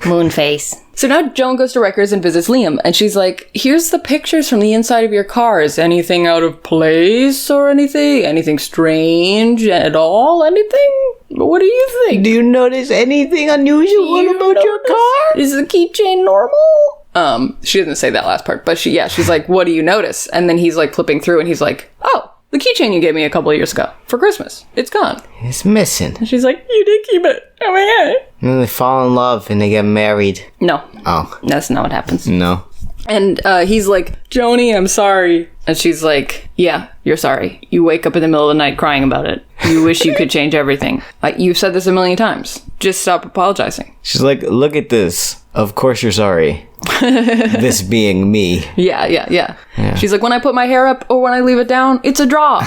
Moon face. So now Joan goes to Rikers and visits Liam, and she's like, here's the pictures from the inside of your car. Is anything out of place or anything? Anything strange at all? Anything? What do you think? Do you notice anything unusual about your car? Is the keychain normal? She doesn't say that last part, but she's like, what do you notice? And then he's like flipping through and he's like, oh, the keychain you gave me a couple of years ago for Christmas. It's gone. It's missing. And she's like, you did keep it. Oh my god. And then they fall in love and they get married. No. Oh. That's not what happens. No. And he's like, Joni, I'm sorry. And she's like, yeah, you're sorry. You wake up in the middle of the night crying about it. You wish you could change everything. You've said this a million times. Just stop apologizing. She's like, look at this. Of course you're sorry. This being me. Yeah. She's like, when I put my hair up or when I leave it down, it's a draw.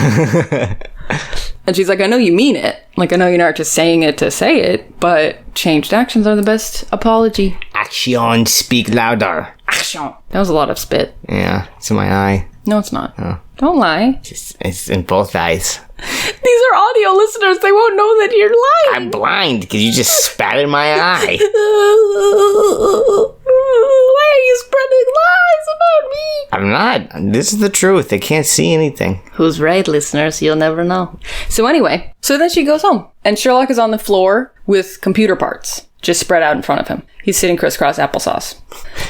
And she's like, I know you mean it. Like, I know you're not just saying it to say it, but changed actions are the best apology. Action, speak louder. Action. That was a lot of spit. Yeah, it's in my eye. No, it's not. Oh. Don't lie. It's in both eyes. These are audio listeners. They won't know that you're lying. I'm blind because you just spat in my eye. Why are you spreading lies about me? I'm not. This is the truth. They can't see anything. Who's right, listeners? You'll never know. So anyway, so then she goes home. And Sherlock is on the floor with computer parts just spread out in front of him. He's sitting crisscross applesauce.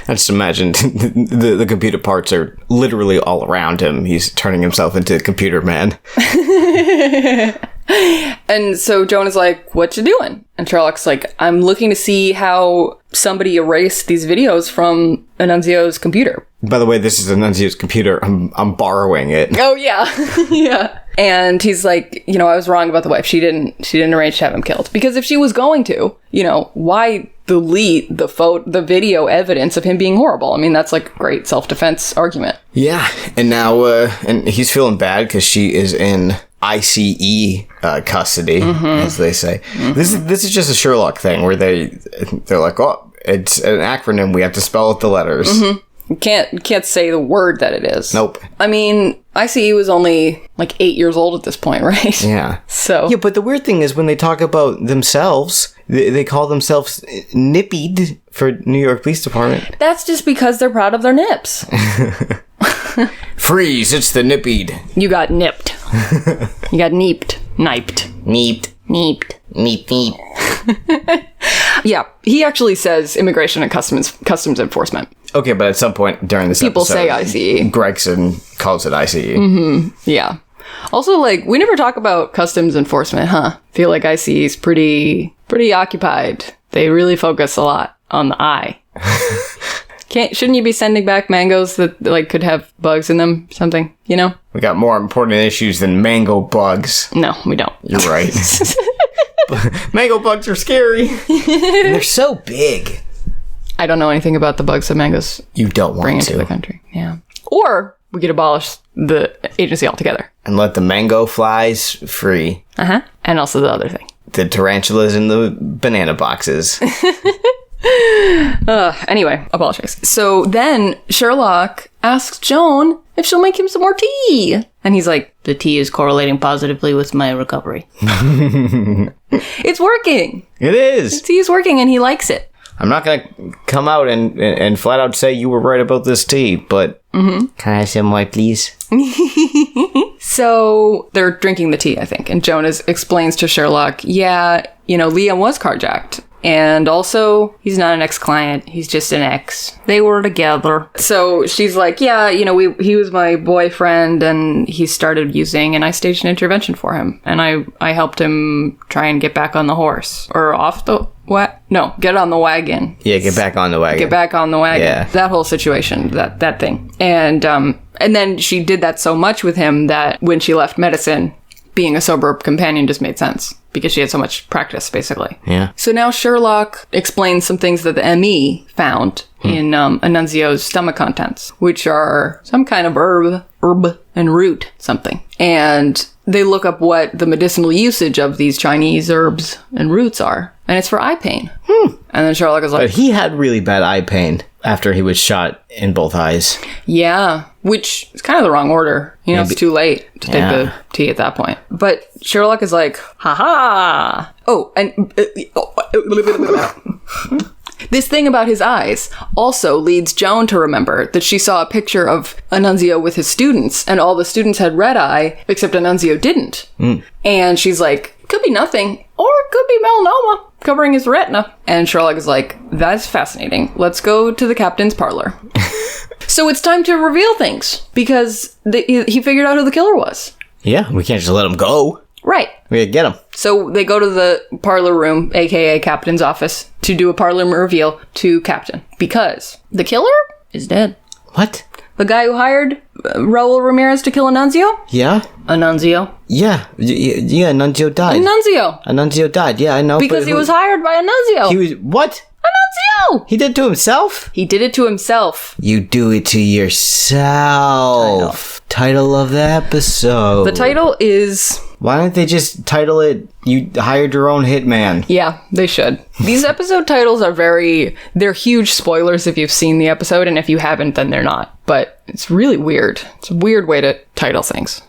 I just imagine the computer parts are literally all around him. He's turning himself into Computer Man. And so Joan is like, what you doing? And Sherlock's like, I'm looking to see how somebody erased these videos from Annunzio's computer. By the way, this is Annunzio's computer. I'm borrowing it. Oh, yeah. Yeah. And he's like, you know, I was wrong about the wife. She didn't arrange to have him killed. Because if she was going to, you know, why delete the video evidence of him being horrible? I mean, that's like a great self-defense argument. Yeah. And now, and he's feeling bad because she is in ICE custody, as they say. This is just a Sherlock thing where they're like, oh, it's an acronym. We have to spell out the letters. You can't say the word that it is. Nope. I mean, ICE was only like 8 years old at this point, right? Yeah. So. Yeah, but the weird thing is when they talk about themselves, they call themselves nippied for New York Police Department. That's just because they're proud of their nips. Freeze, it's the nippied. You got nipped. You got neeped. Kniped. Neat. Neeped. Neat, neat. Yeah, he actually says immigration and customs enforcement. Okay, but at some point during this People episode, say ICE. Gregson calls it ICE. Yeah. Also, like, we never talk about customs enforcement, huh? Feel like ICE is pretty occupied. They really focus a lot on the eye. Shouldn't you be sending back mangoes that, like, could have bugs in them? Something, you know? We got more important issues than mango bugs. No, we don't. You're right. Mango bugs are scary. They're so big. I don't know anything about the bugs that mangoes You don't bring want into the to. country. Yeah. Or we could abolish the agency altogether. And let the mango flies free. Uh-huh. And also the other thing. The tarantulas in the banana boxes. Anyway, apologize. So then Sherlock asks Joan if she'll make him some more tea. And he's like, The tea is correlating positively with my recovery. it's working. It is. Tea is working and he likes it. I'm not going to come out and flat out say you were right about this tea, but... Can I have some more, please? So they're drinking the tea, I think. And Joan explains to Sherlock, yeah, you know, Liam was carjacked. And also, he's not an ex-client. He's just an ex. They were together. So she's like, yeah, you know, he was my boyfriend and he started using and I staged an intervention for him. And I helped him try and get back on the horse. Or off the... What? No, get on the wagon. Yeah, get back on the wagon. Get back on the wagon. Yeah. That whole situation, that thing. And then she did that so much with him that when she left medicine, being a sober companion just made sense. Because she had so much practice, basically. Yeah. So now Sherlock explains some things that the ME found in Annunzio's stomach contents, which are some kind of herb and root something. And they look up what the medicinal usage of these Chinese herbs and roots are. And it's for eye pain. And then Sherlock is like... But he had really bad eye pain after he was shot in both eyes. Yeah, which is kind of the wrong order. You know, it's too late to take the tea at that point. But Sherlock is like, ha-ha! Oh, and... This thing about his eyes also leads Joan to remember that she saw a picture of Annunzio with his students, and all the students had red eye, except Annunzio didn't. And she's like, could be nothing, or it could be melanoma covering his retina. And Sherlock is like, that's fascinating. Let's go to the captain's parlor. So it's time to reveal things, because he figured out who the killer was. Yeah, we can't just let him go. Right. We gotta get him. So they go to the parlor room, aka Captain's office, to do a parlor reveal to Captain. Because the killer is dead. What? The guy who hired Raul Ramirez to kill Annunzio? Yeah? Annunzio? Yeah. Yeah, Annunzio died. Annunzio died, yeah, I know. Because but he was hired by Annunzio. He was... What? Annunzio! He did it to himself? He did it to himself. You do it to yourself. Title of the episode. The title is... Why don't they just title it, You Hired Your Own Hitman? Yeah, they should. These episode titles are they're huge spoilers if you've seen the episode, and if you haven't, then they're not. But it's really weird. It's a weird way to title things.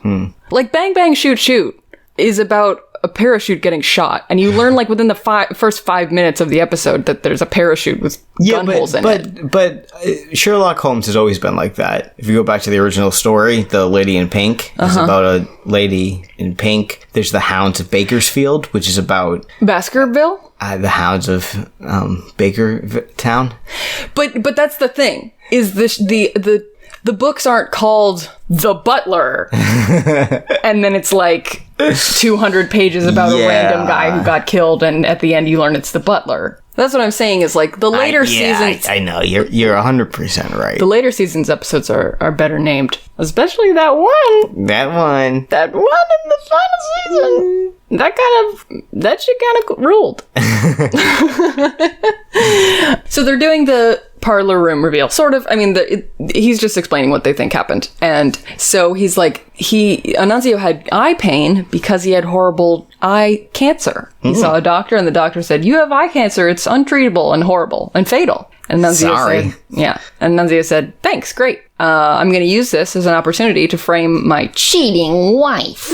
Like Bang Bang Shoot Shoot is about a parachute getting shot, and you learn like within the first 5 minutes of the episode that there's a parachute with gun holes in it. But Sherlock Holmes has always been like that. If you go back to the original story, The Lady in Pink is about a lady in pink. There's The Hounds of Bakersfield, which is about Baskerville? the hounds of Bakertown. But that's the thing, is the books aren't called The Butler, and then it's like 200 pages about a random guy who got killed, and at the end you learn it's the butler. That's what I'm saying, is like the later seasons... I know, you're 100% right. The later seasons episodes are better named. Especially that one. That one. That one in the final season. That shit kind of ruled. So they're doing the parlor room reveal. Sort of. I mean, he's just explaining what they think happened. And so he's like, Annunzio had eye pain because he had horrible eye cancer. He saw a doctor, and the doctor said, you have eye cancer. It's untreatable and horrible and fatal. And Annunzio said, yeah. And Annunzio said, thanks, great. I'm going to use this as an opportunity to frame my cheating wife,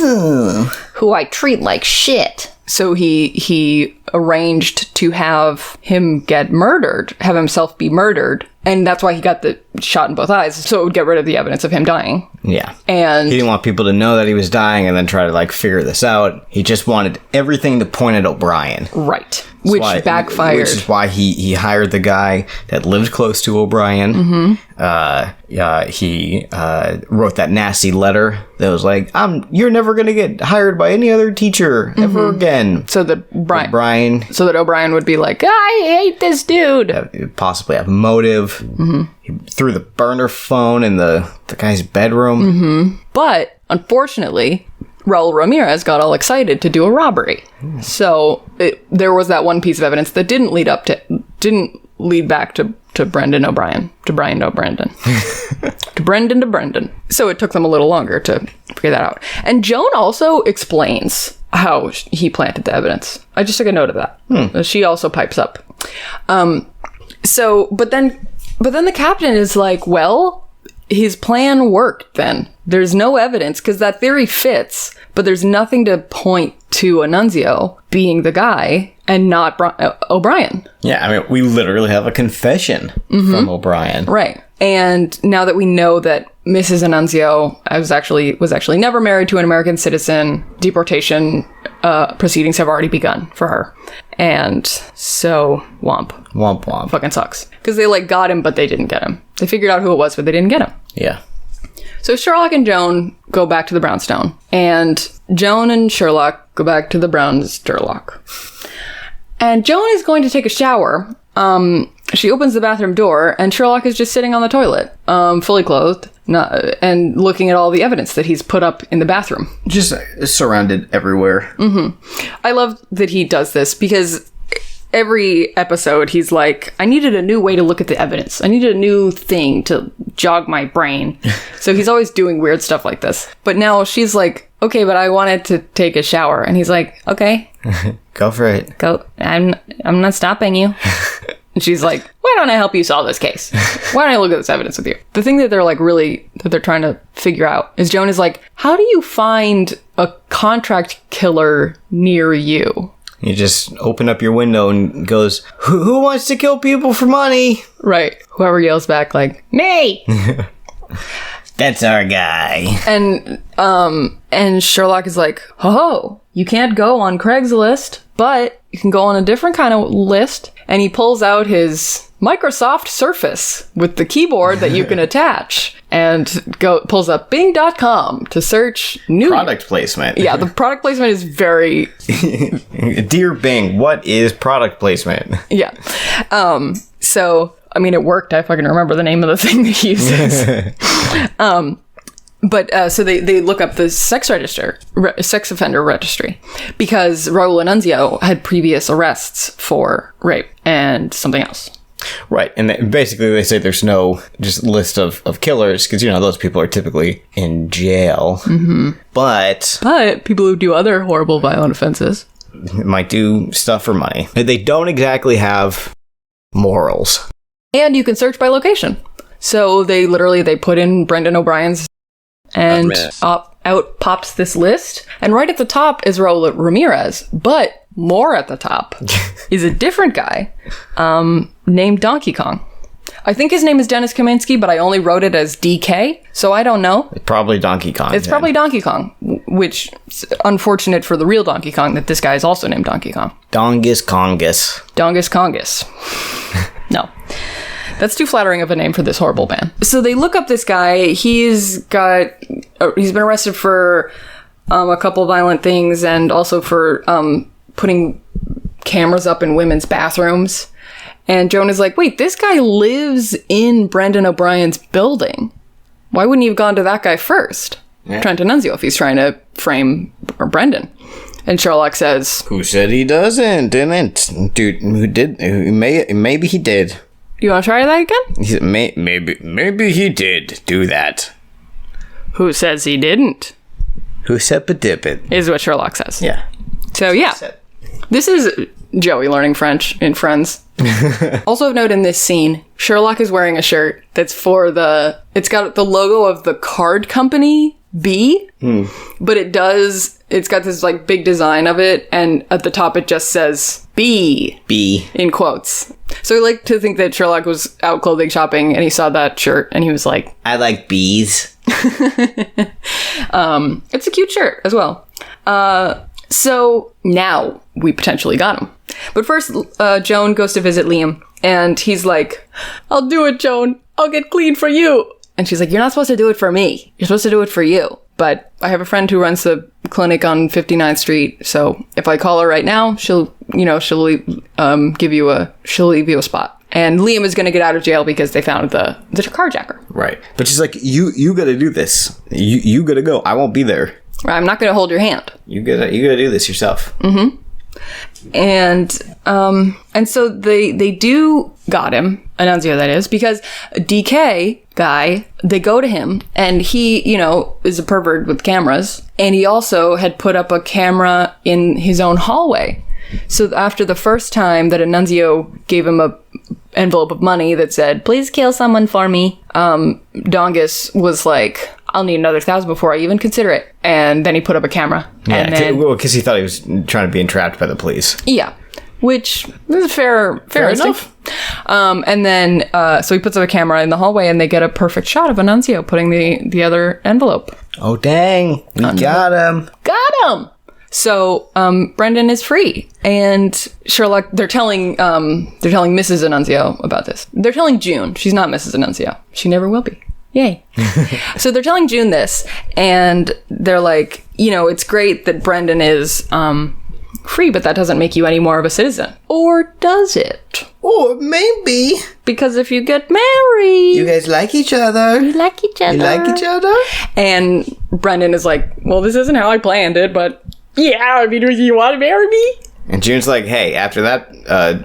who I treat like shit. So he arranged to have him have himself be murdered And that's why he got the shot in both eyes, so it would get rid of the evidence of him dying. Yeah. And He didn't want people to know that he was dying and then try to, like, figure this out. He just wanted everything to point at O'Brien. right, which backfired. Which is why he hired the guy that lived close to O'Brien. He wrote that nasty letter that was like, "You're never gonna get hired by any other teacher ever again." so that O'Brien so that O'Brien would be like, I hate this dude. possibly have motive. He threw the burner phone in the guy's bedroom. But unfortunately, Raul Ramirez got all excited to do a robbery. So there was that one piece of evidence that didn't lead back to Brendan O'Brien, to Brian O'Brandon, to Brendan. So it took them a little longer to figure that out. And Joan also explains how he planted the evidence. I just took a note of that. She also pipes up. But then the captain is like, well, his plan worked then. There's no evidence because that theory fits, but there's nothing to point to Annunzio being the guy and not O'Brien. Yeah, I mean, we literally have a confession from O'Brien. Right. And now that we know that Mrs. Annunzio was actually never married to an American citizen, deportation proceedings have already begun for her. And so, womp. Womp womp. Fucking sucks. Because they, like, got him, but they didn't get him. They figured out who it was, but they didn't get him. Yeah. So Sherlock and Joan go back to the brownstone. And Joan and Sherlock go back to the brownsterlock. And Joan is going to take a shower. She opens the bathroom door, and Sherlock is just sitting on the toilet, fully clothed, and looking at all the evidence that he's put up in the bathroom. Just surrounded everywhere. I love that he does this because every episode he's like, I needed a new way to look at the evidence. I needed a new thing to jog my brain. So he's always doing weird stuff like this. But now she's like, okay, but I wanted to take a shower. And he's like, okay. Go for it. Go. I'm not stopping you. And she's like, why don't I help you solve this case? Why don't I look at this evidence with you? The thing that they're trying to figure out is Joan is like, how do you find a contract killer near you? You just open up your window and goes, who wants to kill people for money? Right. Whoever yells back like, me! That's our guy. And Sherlock is like, ho, you can't go on Craigslist, but you can go on a different kind of list. And he pulls out his Microsoft Surface with the keyboard that you can attach and pulls up bing.com to search new Product placement. Yeah, the product placement is very... Dear Bing, what is product placement? Yeah. So, I mean, it worked. I fucking remember the name of the thing that he uses. So they look up the sex offender registry, because Raul Annunzio had previous arrests for rape and something else. Right, and basically they say there's no just list of killers, because, those people are typically in jail. Mm-hmm. But people who do other horrible violent offenses might do stuff for money. They don't exactly have morals. And you can search by location. So they put in Brendan O'Brien's and out pops this list. And right at the top is Raul Ramirez. But more at the top is a different guy named Donkey Kong. I think his name is Dennis Kaminsky, but I only wrote it as DK, so I don't know. It's probably Donkey Kong. It's probably Donkey Kong, which is unfortunate for the real Donkey Kong that this guy is also named Donkey Kong. Dongus Kongus. Dongus Kongus. No. That's too flattering of a name for this horrible man. So they look up this guy. He's been arrested for a couple violent things, and also for putting cameras up in women's bathrooms. And Joan is like, wait, this guy lives in Brendan O'Brien's building. Why wouldn't you have gone to that guy first? Yeah. Trent Annunzio, if he's trying to frame Brendan. And Sherlock says, who said he didn't? Dude, who did? Maybe he did. You want to try that again? He said, maybe he did do that. Who says he didn't? Who said it? Is what Sherlock says. Yeah. So, yeah. This is Joey learning French in Friends. Also of note in this scene, Sherlock is wearing a shirt that's it's got the logo of the card company B, but it's got this like big design of it, and at the top it just says B in quotes. So I like to think that Sherlock was out clothing shopping and he saw that shirt and he was like, I like bees. it's a cute shirt as well. So now we potentially got him. But first, Joan goes to visit Liam and he's like, I'll do it, Joan. I'll get clean for you. And she's like, you're not supposed to do it for me. You're supposed to do it for you. But I have a friend who runs the clinic on 59th Street. So if I call her right now, she'll leave you a spot. And Liam is going to get out of jail because they found the carjacker. Right. But she's like, you got to do this. You got to go. I won't be there. I'm not going to hold your hand. You got to do this yourself. Mm-hmm. And so they do got him, Annunzio that is, because DK guy, they go to him and he, is a pervert with cameras, and he also had put up a camera in his own hallway. So after the first time that Annunzio gave him a envelope of money that said, please kill someone for me, Dongus was like, I'll need another 1,000 before I even consider it. And then he put up a camera. Yeah, because he thought he was trying to be entrapped by the police. Yeah, which is fair enough. And then, so he puts up a camera in the hallway and they get a perfect shot of Annunzio putting the other envelope. Oh, dang. We got him. Got him! So, Brendan is free. And Sherlock, they're telling Mrs. Annunzio about this. They're telling June. She's not Mrs. Annunzio. She never will be. Yay. So they're telling June this, and they're like, it's great that Brendan is free, but that doesn't make you any more of a citizen. Or does it? Or maybe. Because if you get married... You guys like each other. You like each other. You like each other? And Brendan is like, well, this isn't how I planned it, but yeah, I mean, do you want to marry me? And June's like, hey, after that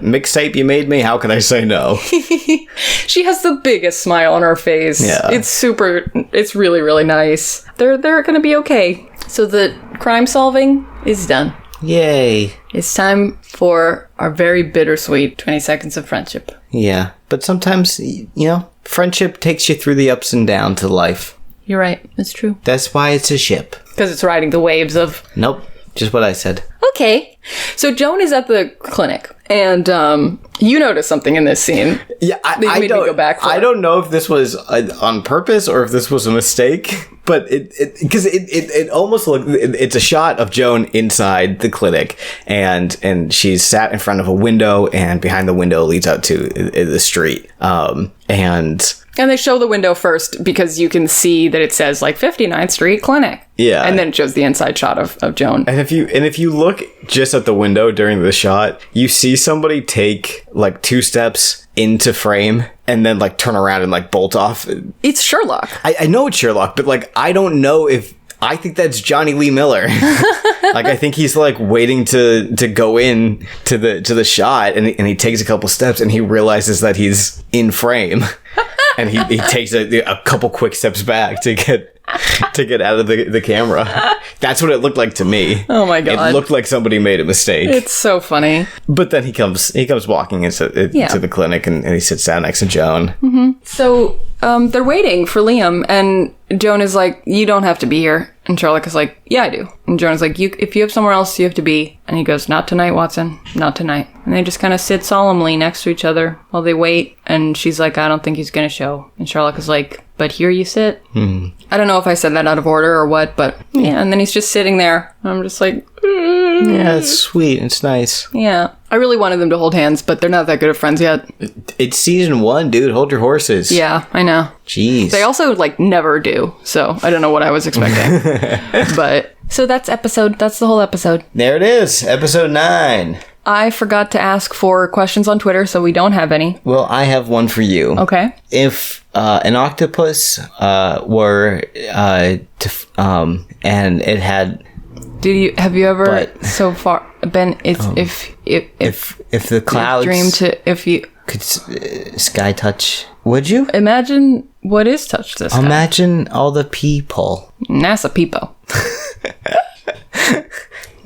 mixtape you made me, how can I say no? She has the biggest smile on her face. Yeah. It's really, really nice. They're going to be okay. So the crime solving is done. Yay. It's time for our very bittersweet 20 seconds of friendship. Yeah. But sometimes, friendship takes you through the ups and downs of life. You're right. It's true. That's why it's a ship. Because it's riding the waves of... Nope. Just what I said. Okay. So Joan is at the clinic, and you noticed something in this scene. Yeah, I made me go back for. I don't know if this was on purpose or if this was a mistake, but it almost looked. It's a shot of Joan inside the clinic, and she's sat in front of a window, and behind the window leads out to the street. And they show the window first because you can see that it says like 59th Street Clinic. Yeah. And then it shows the inside shot of Joan. And if you look just at the window during the shot, you see somebody take like 2 steps into frame and then like turn around and like bolt off. It's Sherlock. I know it's Sherlock, but like I don't know if I think that's Johnny Lee Miller. Like I think he's like waiting to go in to the shot, and he takes a couple steps and he realizes that he's in frame. And he takes a couple quick steps back to get out of the camera. That's what it looked like to me. Oh my god! It looked like somebody made a mistake. It's so funny. But then he comes walking into the clinic and he sits down next to Joan. Mm-hmm. So they're waiting for Liam, and Joan is like, "You don't have to be here." And Sherlock is like, "Yeah, I do." And Joan is like, "If you have somewhere else, you have to be." And he goes, "Not tonight, Watson. Not tonight." And they just kind of sit solemnly next to each other while they wait. And she's like, "I don't think he's gonna show." And Sherlock is like, "But here you sit." I don't know if I said that out of order or what, but yeah. And then he's just sitting there. And I'm just like, yeah, it's sweet. It's nice. Yeah. I really wanted them to hold hands, but they're not that good of friends yet. It's season 1, dude. Hold your horses. Yeah, I know. Jeez. They also, like, never do. So I don't know what I was expecting. But, so that's the whole episode. There it is. Episode 9. I forgot to ask for questions on Twitter, so we don't have any. Well, I have one for you. Okay. If an octopus were and it had... Have you ever so far been if the clouds dream to if you could sky touch, would you imagine what is touch this sky? Imagine all the people. NASA people.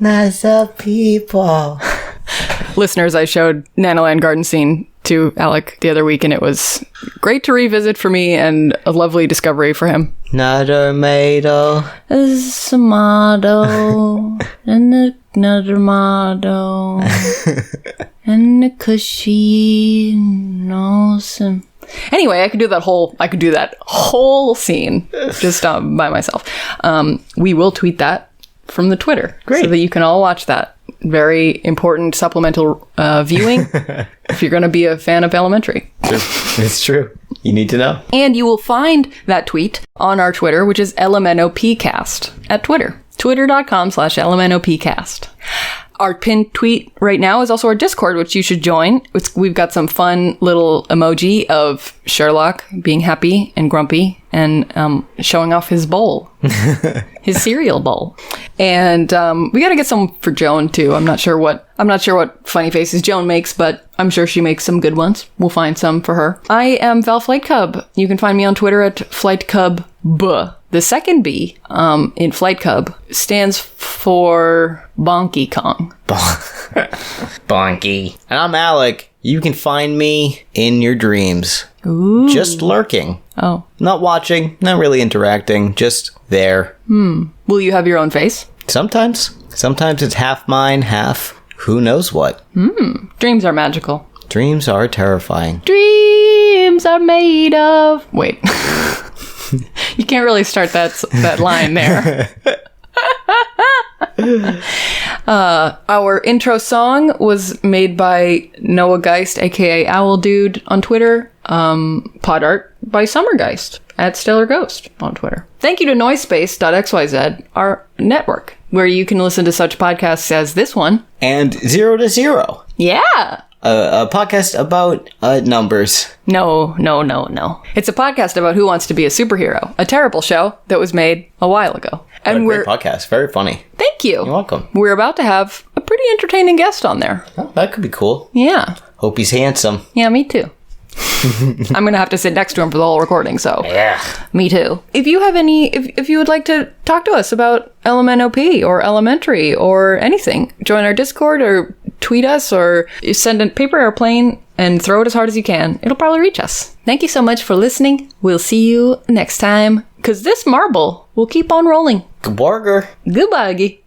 NASA people. Listeners, I showed Nanoland Garden Scene to Alec the other week, and it was great to revisit for me and a lovely discovery for him. Another tomato. There's a motto, and another motto, and a cushy awesome. Anyway, I could do that whole scene just by myself. We will tweet that from the Twitter. Great. So that you can all watch that. Very important supplemental viewing if you're going to be a fan of Elementary. It's true. You need to know. And you will find that tweet on our Twitter, which is LMNOPcast at Twitter. Twitter.com/LMNOPcast. Our pinned tweet right now is also our Discord, which you should join. We've got some fun little emoji of Sherlock being happy and grumpy and showing off his bowl, his cereal bowl. And we got to get some for Joan too. I'm not sure what funny faces Joan makes, but I'm sure she makes some good ones. We'll find some for her. I am Val Flight Cub. You can find me on Twitter at FlightCubB. The second B in Flight Cub stands for Bonky Kong. Bonky. And I'm Alec. You can find me in your dreams. Ooh. Just lurking. Oh. Not watching, not really interacting, just there. Will you have your own face? Sometimes. Sometimes it's half mine, half who knows what. Dreams are magical. Dreams are terrifying. Dreams are made of... Wait. You can't really start that line there. Our intro song was made by Noah Geist, aka Owl Dude, on Twitter. Pod art by Summergeist at Stellar Ghost on Twitter. Thank you to Noisepace.xyz, our network, where you can listen to such podcasts as this one. And 0 to 0. Yeah! A podcast about numbers. No. It's a podcast about who wants to be a superhero. A terrible show that was made a while ago. What And a great podcast. Very funny. Thank you. You're welcome. We're about to have a pretty entertaining guest on there. Oh, that could be cool. Yeah. Hope he's handsome. Yeah, me too. I'm going to have to sit next to him for the whole recording, so. Yeah. Me too. If you have if you would like to talk to us about LMNOP or Elementary or anything, join our Discord or tweet us or send a paper airplane and throw it as hard as you can. It'll probably reach us. Thank you so much for listening. We'll see you next time, because this marble will keep on rolling. Good burger. Goodbye.